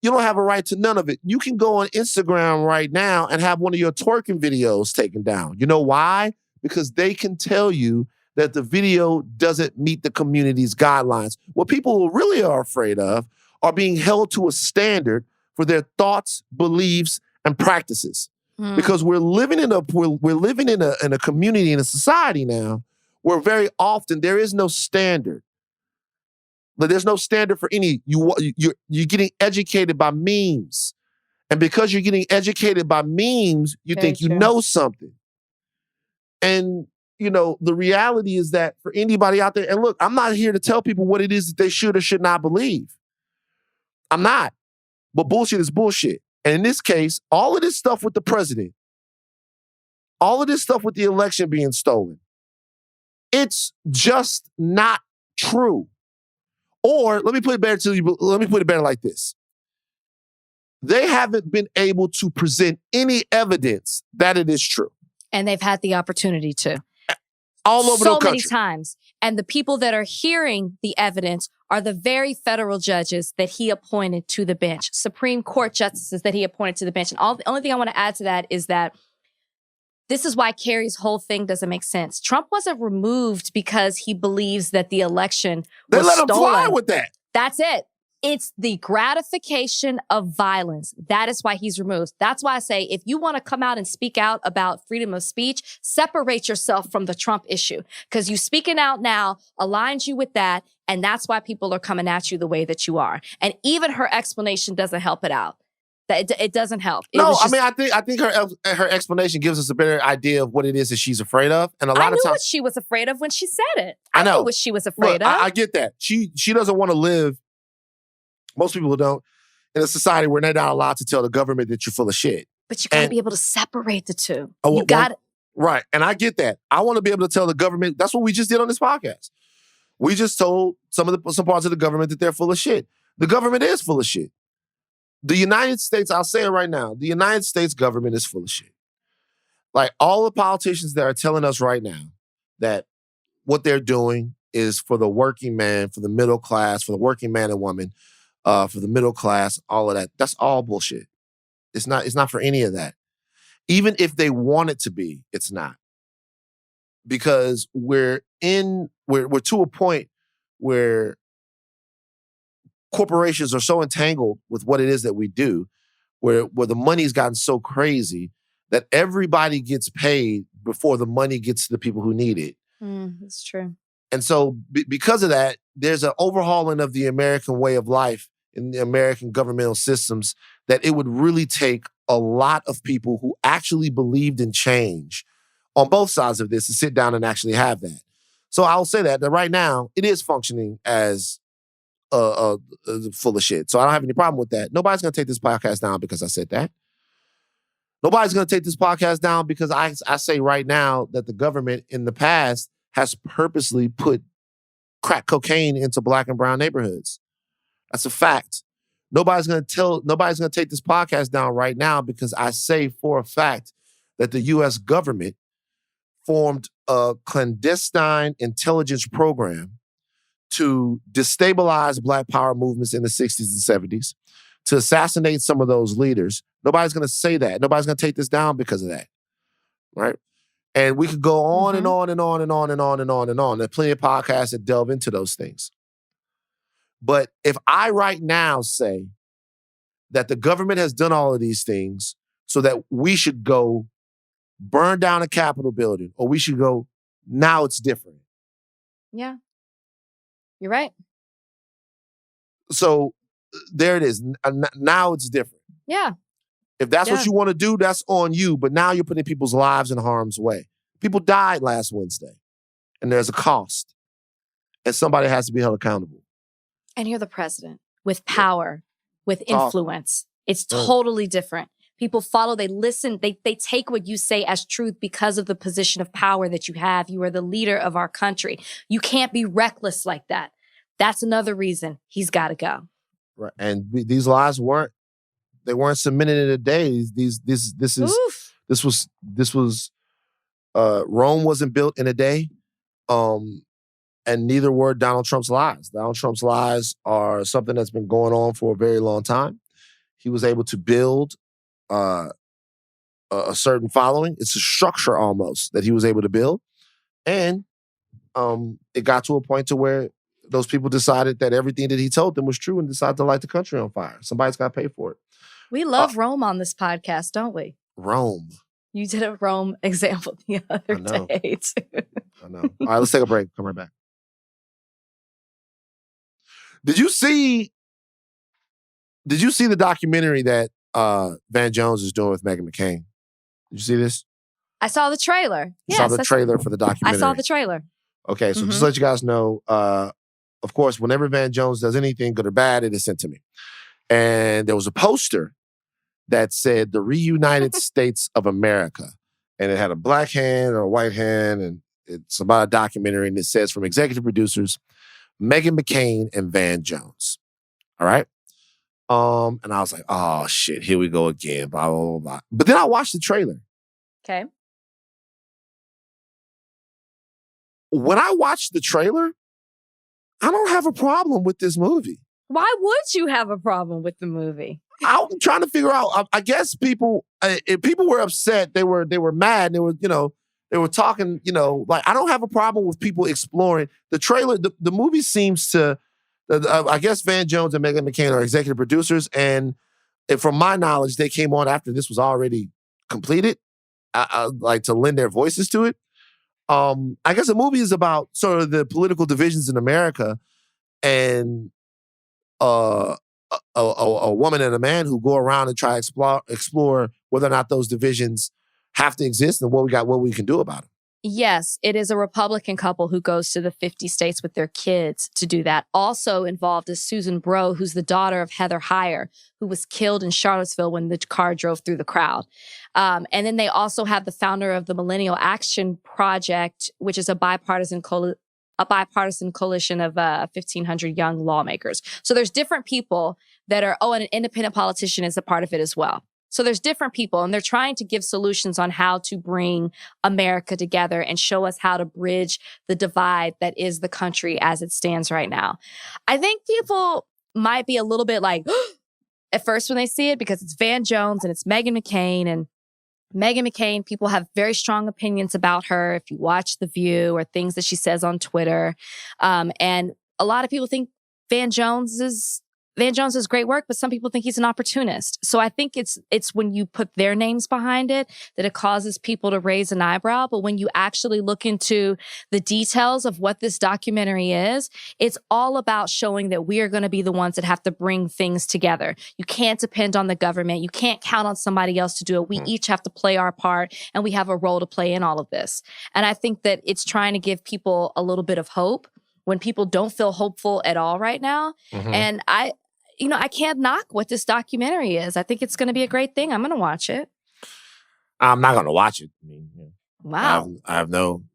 You don't have a right to none of it. You can go on Instagram right now and have one of your twerking videos taken down. You know why? Because they can tell you that the video doesn't meet the community's guidelines. What people really are afraid of are being held to a standard for their thoughts, beliefs, and practices. Because we're living in a community, in a society now, where very often there is no standard. But there's no standard for any. You're getting educated by memes. And because you're getting educated by memes, you Very think you true. know something. And, the reality is that for anybody out there, and look, I'm not here to tell people what it is that they should or should not believe. I'm not. But bullshit is bullshit. And in this case, all of this stuff with the president, all of this stuff with the election being stolen, it's just not true. Or let me put it better to you. Let me put it better like this. They haven't been able to present any evidence that it is true. And they've had the opportunity to. All over the country. So many times. And the people that are hearing the evidence are the very federal judges that he appointed to the bench, Supreme Court justices that he appointed to the bench. And the only thing I want to add to that is that this is why Kerry's whole thing doesn't make sense. Trump wasn't removed because he believes that the election was stolen. They let him fly with that. That's it. It's the gratification of violence. That is why he's removed. That's why I say, if you want to come out and speak out about freedom of speech, separate yourself from the Trump issue. Because you speaking out now aligns you with that. And that's why people are coming at you the way that you are. And even her explanation doesn't help it out. It doesn't help. I think her explanation gives us a better idea of what it is that she's afraid of. And a lot of times, what she was afraid of when she said it. I know knew what she was afraid of. I get that. She doesn't want to live. Most people don't, in a society where they're not allowed to tell the government that you're full of shit. But you got to be able to separate the two. Right. And I get that. I want to be able to tell the government. That's what we just did on this podcast. We just told some parts of the government that they're full of shit. The government is full of shit. The United States, I'll say it right now, the United States government is full of shit. Like, all the politicians that are telling us right now that what they're doing is for the working man, for the middle class, for the working man and woman, for the middle class, all of that. That's all bullshit. It's not for any of that. Even if they want it to be, it's not. Because we're to a point where corporations are so entangled with what it is that we do, where the money's gotten so crazy that everybody gets paid before the money gets to the people who need it. That's true. And so because of that, there's an overhauling of the American way of life in the American governmental systems that it would really take a lot of people who actually believed in change on both sides of this to sit down and actually have that. So I'll say that right now, it is functioning as full of shit. So I don't have any problem with that. Nobody's going to take this podcast down because I said that. Nobody's going to take this podcast down because I say right now that the government in the past has purposely put crack cocaine into Black and brown neighborhoods. That's a fact. Nobody's going to take this podcast down right now because I say for a fact that the U.S. government formed a clandestine intelligence program to destabilize Black power movements in the 60s and 70s, to assassinate some of those leaders. Nobody's going to say that. Nobody's going to take this down because of that, right? And we could go on and on and on and on and on and on and on. There are plenty of podcasts that delve into those things. But if I right now say that the government has done all of these things so that we should go burn down a Capitol building, or we should go, now it's different. Yeah. You're right. So there it is. Now it's different. Yeah. If that's what you want to do, that's on you. But now you're putting people's lives in harm's way. People died last Wednesday, and there's a cost. And somebody has to be held accountable. And you're the president with power, with influence. It's totally different. People follow, they listen, they take what you say as truth because of the position of power that you have. You are the leader of our country. You can't be reckless like that. That's another reason he's got to go. Right. And these lies weren't submitted in a day. This was Rome wasn't built in a day. And neither were Donald Trump's lies. Donald Trump's lies are something that's been going on for a very long time. He was able to build a certain following. It's a structure almost that he was able to build. And it got to a point to where those people decided that everything that he told them was true and decided to light the country on fire. Somebody's got to pay for it. We love Rome on this podcast, don't we? Rome. You did a Rome example the other day, too. I know. All right, let's take a break. Come right back. Did you see the documentary that Van Jones is doing with Meghan McCain? Did you see this? I saw the trailer. I saw the trailer for the documentary. I saw the trailer. Okay, so just to let you guys know, of course, whenever Van Jones does anything, good or bad, it is sent to me. And there was a poster that said the Reunited States of America. And it had a black hand or a white hand, and it's about a documentary, and it says from executive producers, Meghan McCain and Van Jones. All right? And I was like, oh, shit, here we go again, blah, blah, blah, blah. But then I watched the trailer. Okay. When I watched the trailer, I don't have a problem with this movie. Why would you have a problem with the movie? I'm trying to figure out. I guess people were upset. They were mad. They were talking. Like I don't have a problem with people exploring the trailer. The movie seems to. I guess Van Jones and Meghan McCain are executive producers, and from my knowledge, they came on after this was already completed, like to lend their voices to it. I guess the movie is about sort of the political divisions in America, and a woman and a man who go around and try to explore whether or not those divisions have to exist and what we can do about them. Yes, it is a Republican couple who goes to the 50 states with their kids to do that. Also involved is Susan Bro, who's the daughter of Heather Heyer, who was killed in Charlottesville when the car drove through the crowd. And then they also have the founder of the Millennial Action Project, which is a bipartisan coalition of 1,500 young lawmakers. So there's different people that are, and an independent politician is a part of it as well. So there's different people, and they're trying to give solutions on how to bring America together and show us how to bridge the divide that is the country as it stands right now. I think people might be a little bit like, at first when they see it, because it's Van Jones and it's Meghan McCain. And Meghan McCain, people have very strong opinions about her if you watch The View or things that she says on Twitter. And a lot of people think Van Jones is great work, but some people think he's an opportunist. So I think it's when you put their names behind it that it causes people to raise an eyebrow. But when you actually look into the details of what this documentary is, it's all about showing that we are going to be the ones that have to bring things together. You can't depend on the government. You can't count on somebody else to do it. We each have to play our part, and we have a role to play in all of this. And I think that it's trying to give people a little bit of hope when people don't feel hopeful at all right now. Mm-hmm. And I can't knock what this documentary is. I think it's going to be a great thing. I'm going to watch it. I'm not going to watch it. I mean, wow.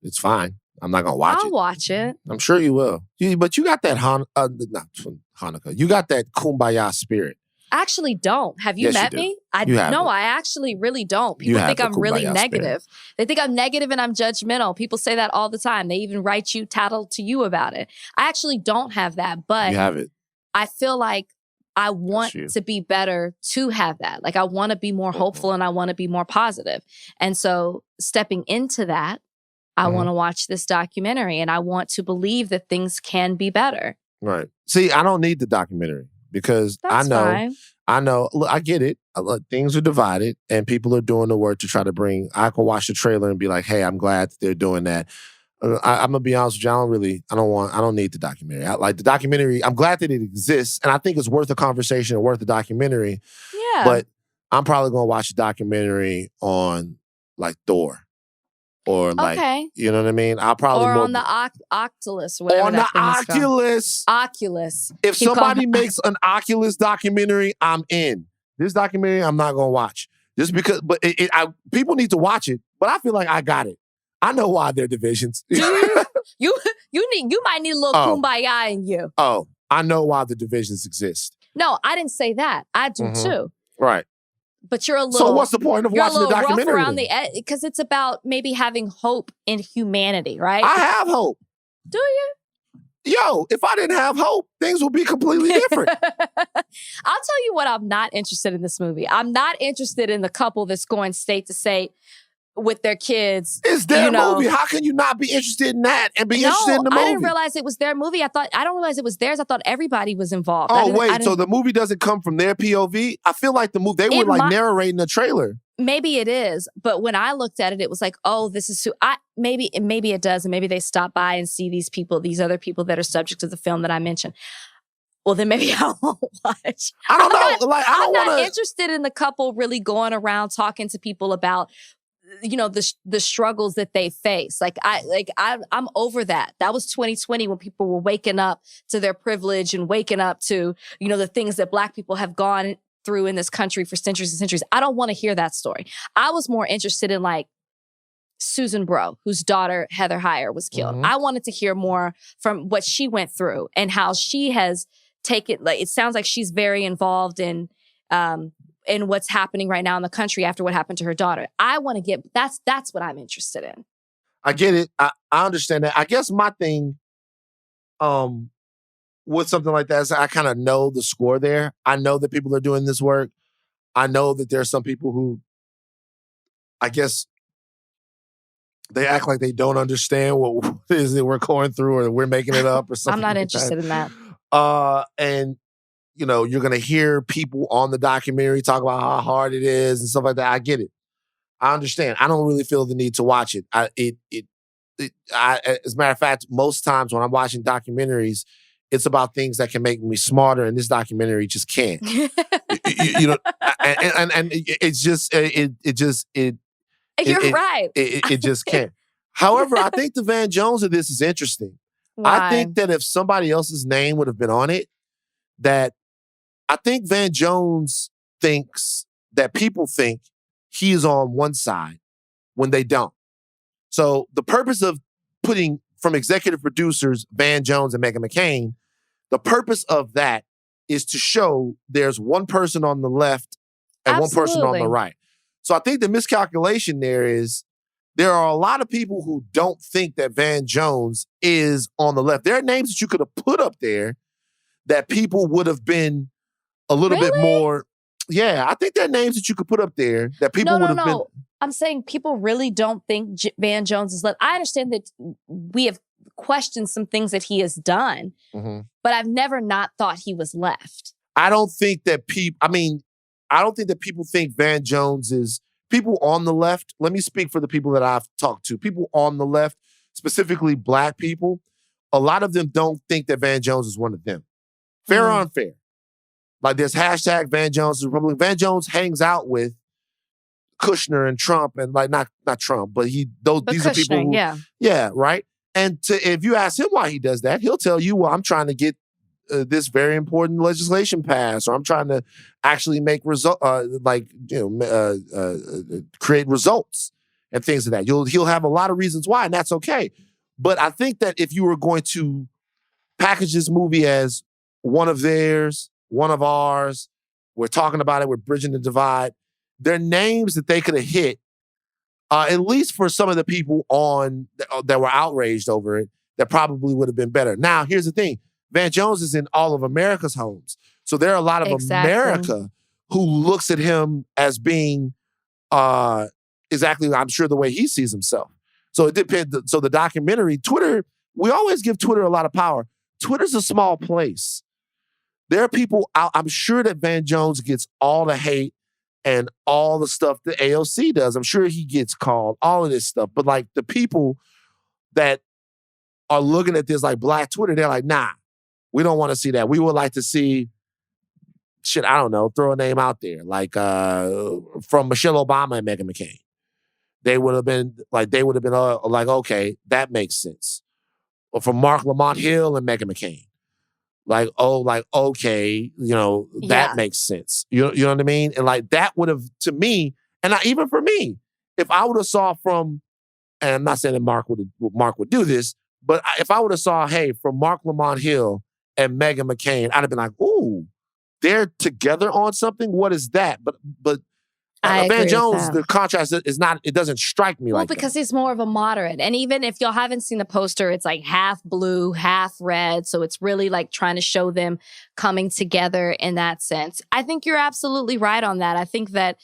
It's fine. I'm not going to watch it. I'll watch it. I'm sure you will. But you got that Hanukkah. You got that kumbaya spirit. I actually don't. Have you met me? No, I actually really don't. People think I'm really negative. Spirit. They think I'm negative and I'm judgmental. People say that all the time. They even tattle to you about it. I actually don't have that, but you have it. I feel like I want to be better to have that. Like I want to be more hopeful and I want to be more positive. And so stepping into that, I want to watch this documentary and I want to believe that things can be better. Right. See, I don't need the documentary because That's fine. I know, look, I get it. Things are divided and people are doing the work to try to I can watch the trailer and be like, hey, I'm glad that they're doing that. I'm gonna be honest with you. I don't need the documentary. I like the documentary. I'm glad that it exists, and I think it's worth a conversation and worth a documentary. Yeah. But I'm probably gonna watch a documentary on like Thor, or like you know what I mean. I'll probably on the Oculus, whatever. On the Oculus. Oculus. If somebody makes an Oculus documentary, I'm in. This documentary, I'm not gonna watch just because. But people need to watch it. But I feel like I got it. I know why they're divisions. Do you? You might need a little kumbaya in you. Oh, I know why the divisions exist. No, I didn't say that. I do too. Right. But you're a little. So what's the point of watching the documentary? Rough around the edge because it's about maybe having hope in humanity, right? I have hope. Do you? Yo, if I didn't have hope, things would be completely different. I'll tell you what I'm not interested in this movie. I'm not interested in the couple that's going state to state with their kids. It's their movie. How can you not be interested in that and be interested in the movie? I didn't realize it was their movie. I don't realize it was theirs. I thought everybody was involved. Oh, wait. So the movie doesn't come from their POV? I feel like the movie, they were like narrating the trailer. Maybe it is. But when I looked at it, it was like, oh, this is maybe it does. And maybe they stop by and see these people, these other people that are subject to the film that I mentioned. Well, then maybe I won't watch. I don't know. I'm not interested in the couple really going around talking to people about, the struggles that they face. I'm over that. That was 2020 when people were waking up to their privilege and waking up to, the things that Black people have gone through in this country for centuries and centuries. I don't want to hear that story. I was more interested in Susan Bro, whose daughter Heather Heyer was killed. I wanted to hear more from what she went through and how she has taken. It sounds like she's very involved in what's happening right now in the country after what happened to her daughter. I want to get, that's what I'm interested in. I get it. I understand that. I guess my thing with something like that is I kind of know the score there. I know that people are doing this work. I know that there's some people who, I guess, they act like they don't understand what it is that we're going through or that we're making it up or something. I'm not interested in that. And you're going to hear people on the documentary talk about how hard it is and stuff like that. I get it. I understand. I don't really feel the need to watch it. As a matter of fact, most times when I'm watching documentaries, it's about things that can make me smarter, and this documentary just can't. And it's just You're right. It just can't. However, I think the Van Jones of this is interesting. Why? I think that if somebody else's name would have been on it, that I think Van Jones thinks that people think he is on one side when they don't. So the purpose of putting from executive producers Van Jones and Meghan McCain, the purpose of that is to show there's one person on the left and one person on the right. So I think the miscalculation there is there are a lot of people who don't think that Van Jones is on the left. There are names that you could have put up there that people would have been a little bit more. Yeah, I think there are names that you could put up there that people would have been. I'm saying people really don't think Van Jones is left. I understand that we have questioned some things that he has done, but I've never not thought he was left. I don't think that people, I don't think that people think Van Jones is, people on the left, let me speak for the people that I've talked to, people on the left, specifically Black people, a lot of them don't think that Van Jones is one of them. Fair or unfair? Like there's hashtag Van Jones is Republican. Van Jones hangs out with Kushner and Trump and not Trump, but these Kushner, are people who, yeah, right? And if you ask him why he does that, he'll tell you, well, I'm trying to get this very important legislation passed, or I'm trying to actually make create results and things of that. He'll have a lot of reasons why, and that's okay. But I think that if you were going to package this movie as one of theirs, one of ours, we're talking about it, we're bridging the divide, they're names that they could have hit, at least for some of the people on that were outraged over it, that probably would have been better. Now, here's the thing. Van Jones is in all of America's homes. So there are a lot of America who looks at him as being exactly, I'm sure, the way he sees himself. So it depends. So the documentary, Twitter, we always give Twitter a lot of power. Twitter's a small place. There are people out, I'm sure that Van Jones gets all the hate and all the stuff that AOC does. I'm sure he gets called, all of this stuff. But like the people that are looking at this like Black Twitter, they're like, nah, we don't want to see that. We would like to see, I don't know, throw a name out there. Like from Michelle Obama and Meghan McCain. They would have been like, okay, that makes sense. Or from Mark Lamont Hill and Meghan McCain. Okay, that makes sense. You know what I mean? And like that would have, to me, and even for me, if I would have saw from, and I'm not saying that Mark would do this, but if I would have saw, hey, from Mark Lamont Hill and Meghan McCain, I'd have been like, ooh, they're together on something? What is that? But Van Jones, the contrast is not, it doesn't strike me like that. Well, because he's more of a moderate. And even if y'all haven't seen the poster, it's like half blue, half red. So it's really like trying to show them coming together in that sense. I think you're absolutely right on that. I think that,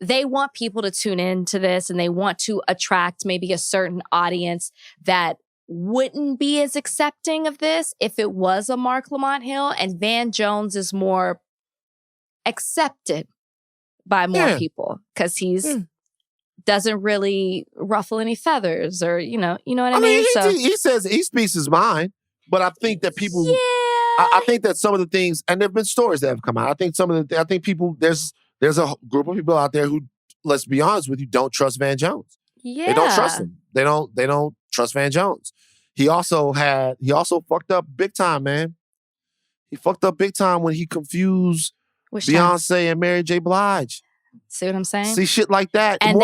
they want people to tune into this and they want to attract maybe a certain audience that wouldn't be as accepting of this if it was a Mark Lamont Hill, and Van Jones is more accepted by more people because he's doesn't really ruffle any feathers, or you know what I mean? So he says he speaks his mind, but I think that people, I think that some of the things, and there've been stories that have come out. I think I think people, there's a group of people out there who, let's be honest with you, don't trust Van Jones. Yeah, they don't trust him. They don't trust Van Jones. He also fucked up big time, man. He fucked up big time when he confused Beyonce and Mary J. Blige. See what I'm saying? See shit like that. And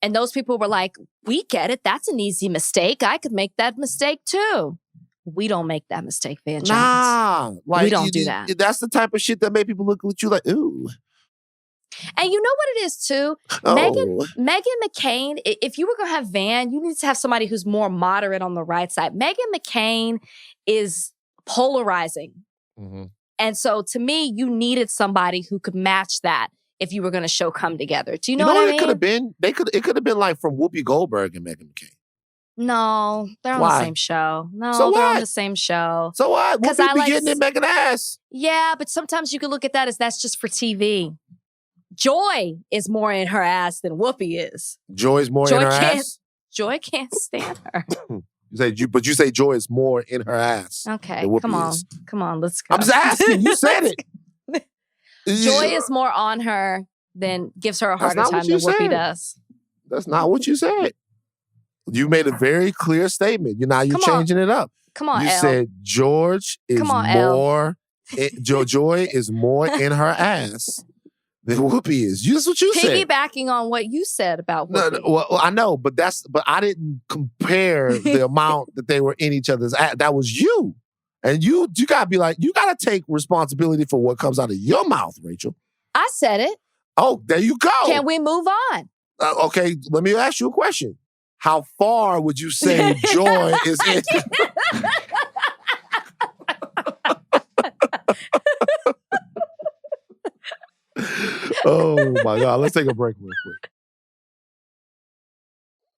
and those people were like, we get it. That's an easy mistake. I could make that mistake too. We don't make that mistake, Van Jones. Nah. We don't do that. That's the type of shit that made people look at you like, ooh. And you know what it is too? Oh. Meghan McCain, if you were going to have Van, you need to have somebody who's more moderate on the right side. Meghan McCain is polarizing. Mm-hmm. And so to me, you needed somebody who could match that if you were going to show Come Together. Do you know what I mean? It could have been? It could have been like from Whoopi Goldberg and Meghan McCain. No, they're on the same show. No, so they're on the same show. So what? Whoopi be getting in Meghan ass. Yeah, but sometimes you can look at that as that's just for TV. Joy is more in her ass than Whoopi is. Joy's more in her ass? Joy can't stand her. You say Joy is more in her ass. Okay, come on, let's go. I'm just asking. You said it. Joy is more on her than gives her a harder time than Whoopi does. That's not what you said. You made a very clear statement. You're changing it up. Come on, you said George is more. Joy is more in her ass than Whoopi is. That's what you said. Piggybacking on what you said about Whoopi. No, well, I know, but I didn't compare the amount that they were in each other's ass. That was you. And you gotta be like, you gotta take responsibility for what comes out of your mouth, Rachel. I said it. Oh, there you go. Can we move on? Okay, let me ask you a question. How far would you say Joy is in? Oh my God. Let's take a break real quick.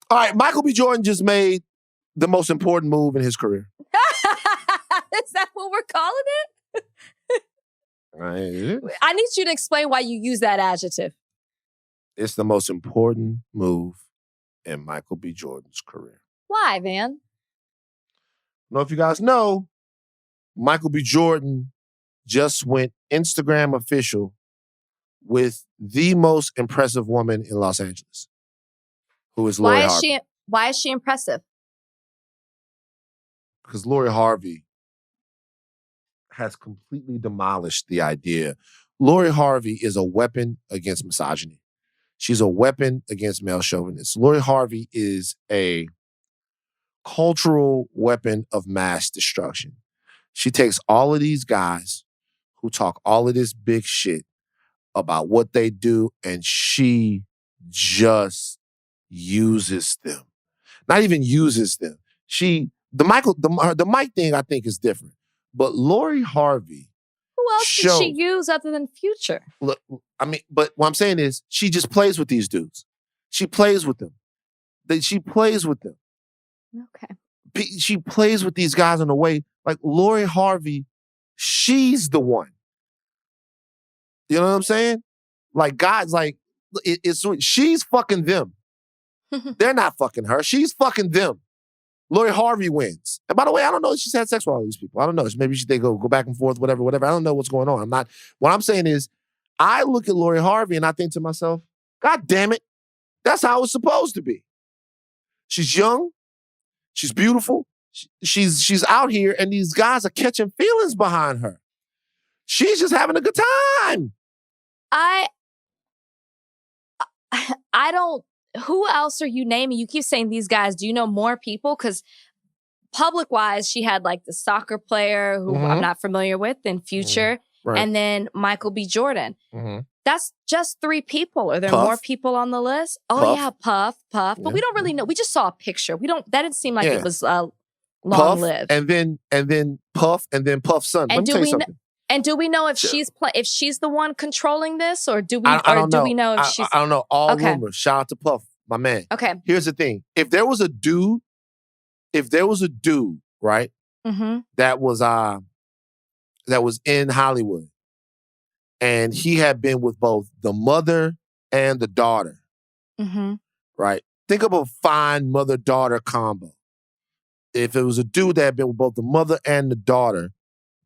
All right, Michael B. Jordan just made the most important move in his career. Is that what we're calling it? Right. I need you to explain why you use that adjective. It's the most important move in Michael B. Jordan's career. Why, Van? I don't know if you guys know, Michael B. Jordan just went Instagram official with the most impressive woman in Los Angeles, who is Lori Harvey. Why is she impressive? Because Lori Harvey has completely demolished the idea. Lori Harvey is a weapon against misogyny. She's a weapon against male chauvinists. Lori Harvey is a cultural weapon of mass destruction. She takes all of these guys who talk all of this big shit about what they do, and she just uses them. Not even uses them. The Mike thing I think is different. But Lori Harvey. Who else did she use other than Future? Look, I mean, but what I'm saying is she just plays with these dudes. She plays with them. She plays with them. Okay. She plays with these guys in a way like Lori Harvey, she's the one. You know what I'm saying? Like guys, like she's fucking them. They're not fucking her. She's fucking them. Lori Harvey wins. And by the way, I don't know if she's had sex with all these people. I don't know. Maybe they go back and forth, whatever. I don't know what's going on. What I'm saying is, I look at Lori Harvey and I think to myself, God damn it, that's how it's supposed to be. She's young. She's beautiful. She's out here and these guys are catching feelings behind her. She's just having a good time. I don't. Who else are you naming? You keep saying these guys. Do you know more people? Because public-wise, she had like the soccer player who I'm not familiar with, then Future, right, and then Michael B. Jordan. That's just 3 people. Are there more people on the list? Oh, Puff. Yeah, Puff. Yeah. But we don't really know. We just saw a picture. That didn't seem like it was long-lived. And then Puff, and then Puff's son. Let me tell you something. And do we know if if she's the one controlling this, or do we? I don't do know. we know if she's? I don't know. All rumors. Shout out to Puff, my man. Okay. Here's the thing: if there was a dude, right, that was in Hollywood, and he had been with both the mother and the daughter, right? Think of a fine mother-daughter combo. If it was a dude that had been with both the mother and the daughter,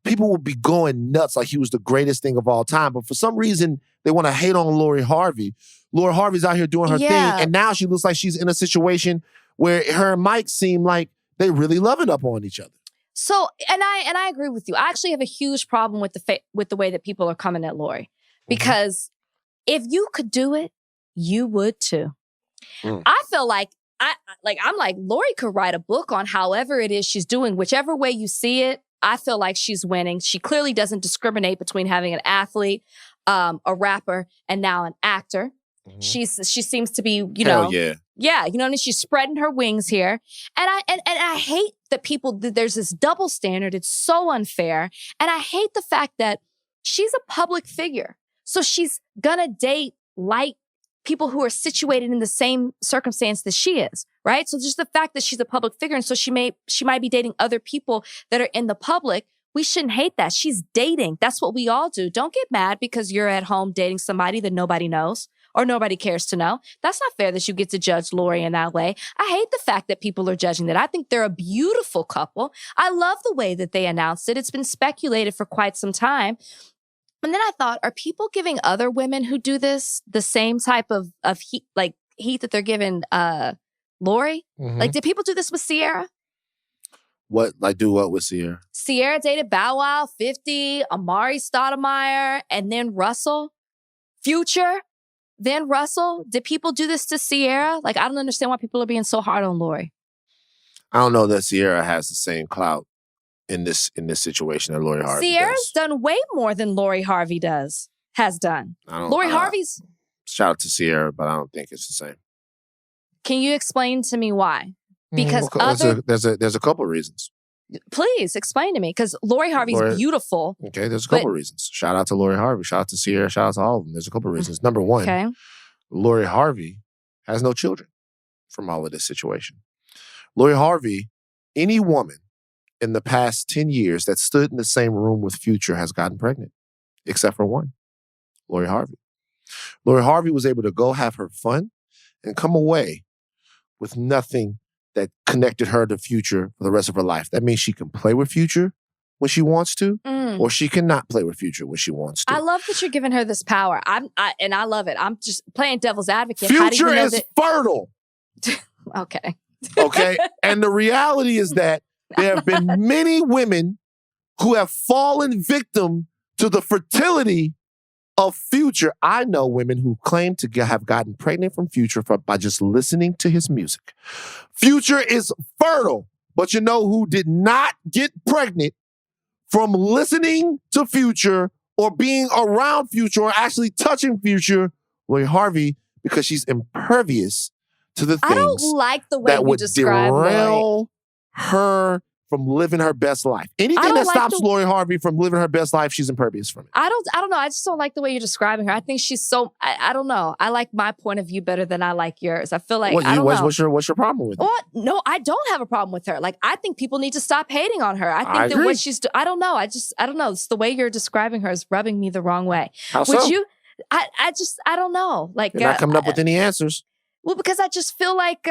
people would be going nuts like he was the greatest thing of all time. But for some reason, they want to hate on Lori Harvey. Lori Harvey's out here doing her thing, and now she looks like she's in a situation where her and Mike seem like they really loving up on each other. So, and I agree with you. I actually have a huge problem with the way that people are coming at Lori, because if you could do it, you would too. I feel like I'm like Lori could write a book on however it is she's doing, whichever way you see it. I feel like she's winning. She clearly doesn't discriminate between having an athlete, a rapper, and now an actor. She seems to be, you know, you know what I mean? She's spreading her wings here. And I hate that there's this double standard. It's so unfair. And I hate the fact that she's a public figure. So she's gonna date like people who are situated in the same circumstance that she is, right? So just the fact that she's a public figure, and so she might be dating other people that are in the public. We shouldn't hate that. She's dating. That's what we all do. Don't get mad because you're at home dating somebody that nobody knows or nobody cares to know. That's not fair that you get to judge Lori in that way. I hate the fact that people are judging that. I think they're a beautiful couple. I love the way that they announced it. It's been speculated for quite some time. And then I thought, are people giving other women who do this the same type of heat that they're giving Lori? Like, did people do this with Ciara? What? Like, do what with Ciara? Ciara dated Bow Wow, 50, Amari Stoudemire, and then Russell. Future, then Russell. Did people do this to Ciara? Like, I don't understand why people are being so hard on Lori. I don't know that Ciara has the same clout in this situation that Lori Harvey Ciara's done way more than Lori Harvey has done. Lori Harvey's... Shout out to Ciara, but I don't think it's the same. Can you explain to me why? Because there's a couple of reasons. Please explain to me, because Lori Harvey's beautiful. Okay, there's a couple of reasons. Shout out to Lori Harvey. Shout out to Ciara. Shout out to all of them. There's a couple of reasons. Number one, Lori Harvey has no children from all of this situation. Lori Harvey, any woman in the past 10 years that stood in the same room with Future has gotten pregnant, except for one, Lori Harvey. Lori Harvey was able to go have her fun and come away with nothing that connected her to Future for the rest of her life. That means she can play with Future when she wants to, or she cannot play with Future when she wants to. I love that you're giving her this power. And I love it. I'm just playing devil's advocate. Future is fertile. Okay. Okay. And the reality is that there have been many women who have fallen victim to the fertility of Future. I know women who claim to have gotten pregnant from Future by just listening to his music. Future is fertile, but you know who did not get pregnant from listening to Future or being around Future or actually touching Future? Lori Harvey, because she's impervious to the things I don't like the way that would you describe derail her from living her best life. Anything that stops Lori Harvey from living her best life, she's impervious from it. I don't know. I just don't like the way you're describing her. I think she's so, I don't know. I like my point of view better than I like yours. I feel like, I don't know. What's your problem with it? No, I don't have a problem with her. Like, I think people need to stop hating on her. I think that what she's doing, I don't know. I don't know. It's the way you're describing her is rubbing me the wrong way. How so? I don't know. Like, you're not coming up with any answers. Well, because I just feel like...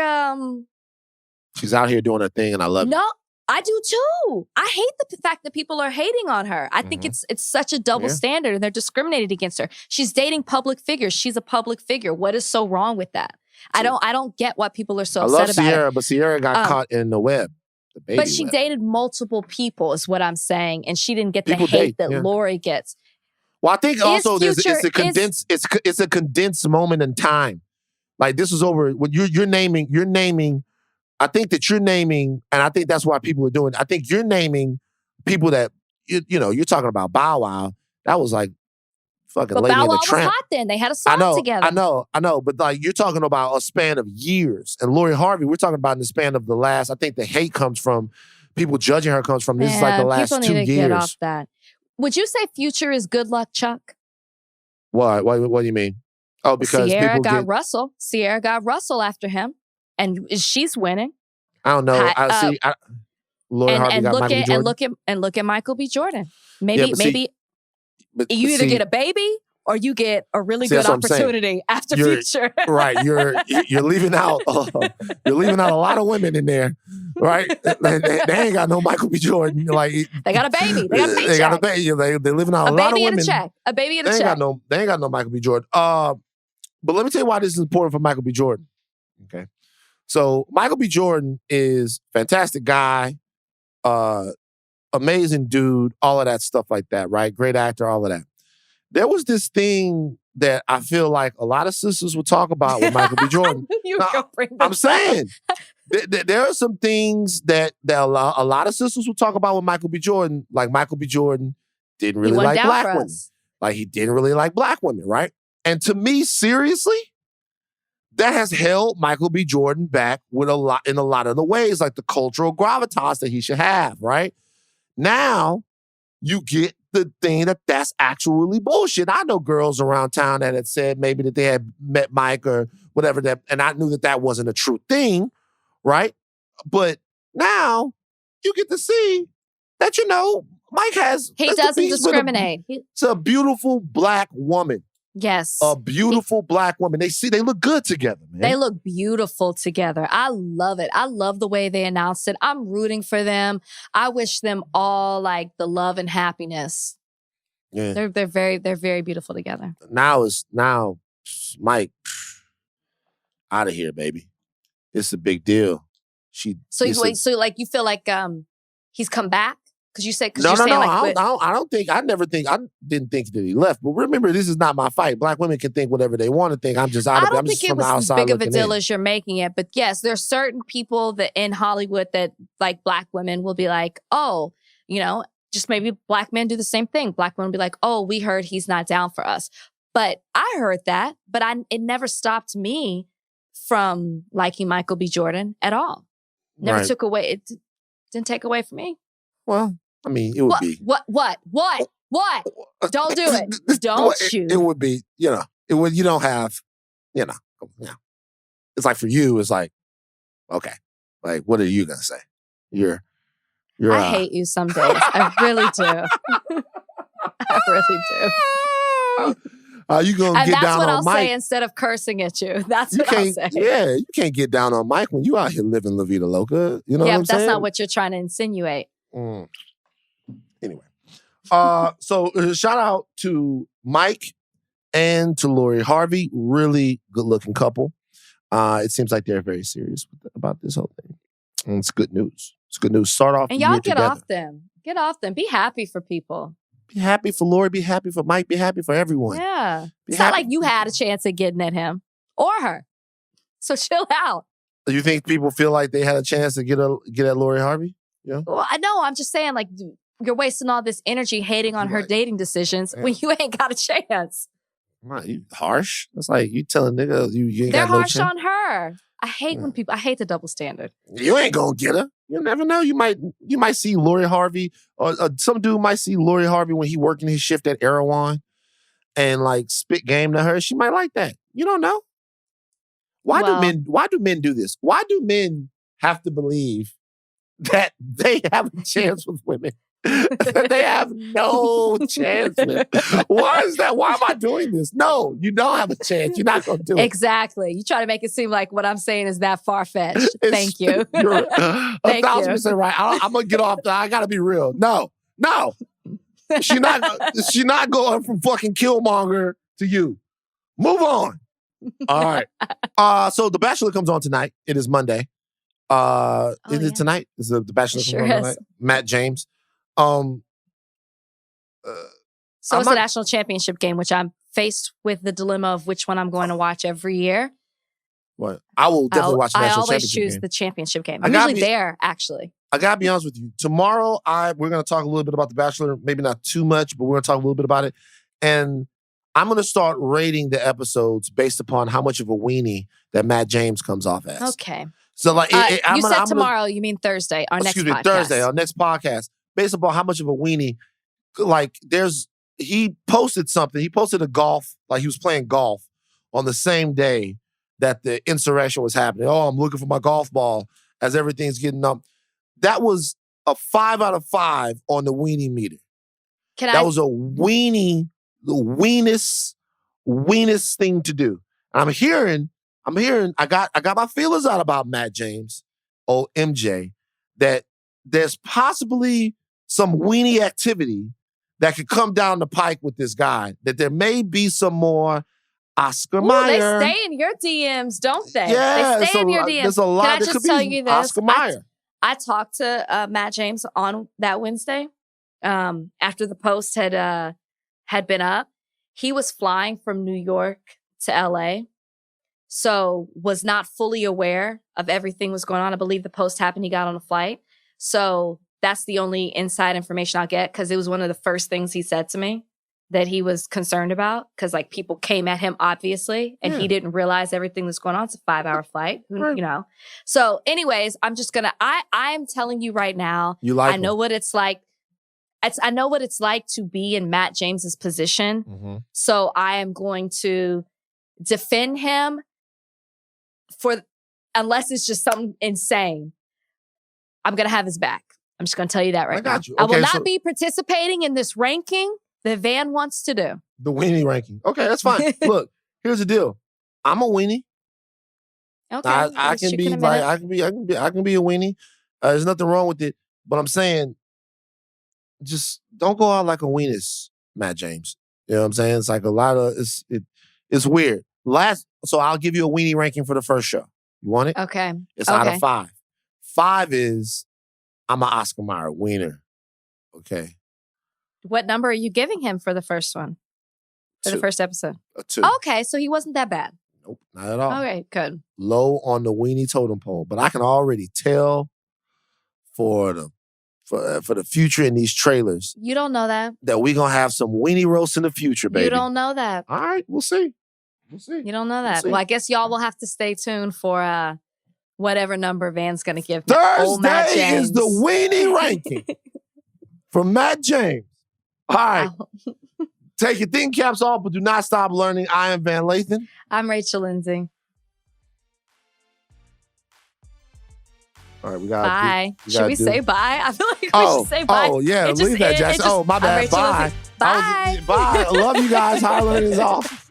she's out here doing her thing and I love it. No, I do too. I hate the fact that people are hating on her. I think it's such a double standard and they're discriminated against her. She's dating public figures. She's a public figure. What is so wrong with that? I don't get why people are so upset about Ciara, it. But Ciara got caught in the web. But she dated multiple people is what I'm saying. And she didn't get the hate that Lori gets. Well, I think also it's a condensed moment in time. Like, this is over when you're naming. I think that you're naming, and I think that's why people are doing it. I think you're naming people that, you're talking about Bow Wow. That was like fucking Lady and the Tramp. But Bow Wow was hot then. They had a song together. I know. But like, you're talking about a span of years. And Lori Harvey, we're talking about in the span of the last, I think the hate comes from, people judging her comes from, this is like the last 2 years. People need to get off that. Would you say Future is good luck, Chuck? What do you mean? Oh, because Sierra people got get... Russell. Sierra got Russell after him, and she's winning. I don't know. Lori Harvey got Michael B. Jordan. And look at Michael B. Jordan. Maybe But you either get a baby or you get a really good opportunity after Future. Right. You're leaving out you're leaving out a lot of women in there, right? They ain't got no Michael B. Jordan. Like they got a baby. They got a paycheck. They got a baby. They're living out a lot of women. A baby and a check. They ain't got no Michael B. Jordan. But let me tell you why this is important for Michael B. Jordan. Okay. So Michael B. Jordan is a fantastic guy, amazing dude, all of that stuff like that, right? Great actor, all of that. There was this thing that I feel like a lot of sisters would talk about with Michael B. Jordan. I'm saying there are some things that a lot of sisters would talk about with Michael B. Jordan. Like Michael B. Jordan didn't really like black women. Like he didn't really like black women, right? And to me, seriously, that has held Michael B. Jordan back in a lot of the ways, like the cultural gravitas that he should have, right? Now, you get the thing that's actually bullshit. I know girls around town that had said maybe that they had met Mike or whatever, and I knew that wasn't a true thing, right? But now you get to see that, Mike he doesn't discriminate. It's a beautiful black woman. Yes. A beautiful black woman. They look good together, man. They look beautiful together. I love it. I love the way they announced it. I'm rooting for them. I wish them all like the love and happiness. Yeah. They're very beautiful together. Now Mike out of here, baby. It's a big deal. So you feel like he's come back? Because you said no. I didn't think that he left. But remember, this is not my fight. Black women can think whatever they want to think. I'm just out of it. I don't think it was as big of a deal as you're making it. But yes, there's certain people that in Hollywood that like black women will be like, oh, just maybe black men do the same thing. Black women will be like, oh, we heard he's not down for us. But I heard that, but it never stopped me from liking Michael B. Jordan at all. Never took away. It didn't take away from me. Well, I mean, it would be. What? Don't do it. Don't shoot. It would be, you don't have, it's like for you, it's like, okay, like, what are you going to say? I hate you some days. I really do. I really do. You going to get down on Mike. That's what I'll say instead of cursing at you. That's what I'll say. Yeah, you can't get down on Mike when you out here living La Vida Loca. You know what I'm saying? Yeah, that's not what you're trying to insinuate. Anyway, so shout out to Mike and to Lori Harvey. Really good looking couple. It seems like they're very serious about this whole thing. And it's good news. It's good news. Start off and y'all get off them. Get off them. Be happy for people. Be happy for Lori. Be happy for Mike. Be happy for everyone. Yeah. It's not like you had a chance at getting at him or her. So chill out. You think people feel like they had a chance to get at Lori Harvey? Yeah. Well, I know. I'm just saying, like, you're wasting all this energy hating on her dating decisions when you ain't got a chance. You harsh. That's like you telling niggas you ain't They're got no harsh chance. on her. I hate when people. I hate the double standard. You ain't gonna get her. You never know. You might see Lori Harvey, or some dude might see Lori Harvey when he working his shift at Erewhon, and like spit game to her. She might like that. You don't know. Why do men do this? Why do men have to believe that they have a chance with women that they have no chance with? Why is that? Why am I doing this? No, you don't have a chance. You're not going to do it. Exactly. You try to make it seem like what I'm saying is that far-fetched. Thank you. You're 1,000% right. I'm going to get off. I got to be real. No. She's not going from fucking Killmonger to you. Move on. All right. So The Bachelor comes on tonight. It is Monday. Is it tonight? Is The Bachelor sure comes on is. tonight? Matt James. So it's the national championship game, which I'm faced with the dilemma of which one I'm going to watch every year. What? I will definitely watch the national championship game. I always choose the championship game. I'm usually there, actually. I gotta be honest with you. Tomorrow, we're gonna talk a little bit about The Bachelor. Maybe not too much, but we're gonna talk a little bit about it. And I'm gonna start rating the episodes based upon how much of a weenie that Matt James comes off as. Okay. So like, you said tomorrow. You mean Thursday? Our next podcast. Thursday. Our next podcast, based upon how much of a weenie like he posted something. He posted a golf, like he was playing golf on the same day that the insurrection was happening. Oh, I'm looking for my golf ball as everything's getting up. That was a 5 out of 5 on the weenie meter. That was a weenie, the weenest thing to do. I'm hearing, I got my feelers out about Matt James, MJ, that there's possibly some weenie activity that could come down the pike with this guy, that there may be some more Oscar Mayer. They stay in your DMs, don't they? Yeah, they stay in your DMs. There's a lot. Can I just tell you this? Oscar Mayer. I talked to Matt James on that Wednesday after the post had been up. He was flying from New York to LA, so was not fully aware of everything was going on. I believe the post happened. He got on a flight. So that's the only inside information I'll get, because it was one of the first things he said to me that he was concerned about, because like people came at him obviously and he didn't realize everything that's going on. It's a 5-hour flight, you know. So anyways, I'm just gonna, I am telling you right now, I know what it's like. I know what it's like to be in Matt James's position. Mm-hmm. So I am going to defend him unless it's just something insane. I'm going to have his back. I'm just going to tell you that right now. Okay, I will not be participating in this ranking that Van wants to do. The weenie ranking. Okay, that's fine. Look, here's the deal. I'm a weenie. Okay. I can be a weenie. There's nothing wrong with it. But I'm saying, just don't go out like a weenus, Matt James. You know what I'm saying? It's like a lot of it's weird. So I'll give you a weenie ranking for the first show. You want it? Okay. It's out of 5. 5 is I'm an Oscar Mayer wiener. Okay. What number are you giving him for the first one? For 2. the first episode? A 2. Okay, so he wasn't that bad. Nope, not at all. Okay, good. Low on the weenie totem pole, but I can already tell for the future in these trailers. You don't know that. That we're going to have some weenie roast in the future, baby. You don't know that. All right, we'll see. We'll see. You don't know that. Well, I guess y'all will have to stay tuned for whatever number Van's going to give me. Thursday is the weenie ranking from Matt James. All right. Take your thinking caps off, but do not stop learning. I am Van Lathan. I'm Rachel Lindsay. All right, we got bye. Should we say bye? I feel like we should say bye. Oh, yeah. Leave that, Jackson. Oh, my bad. Bye. Bye. Bye. I love you guys. High learning is off.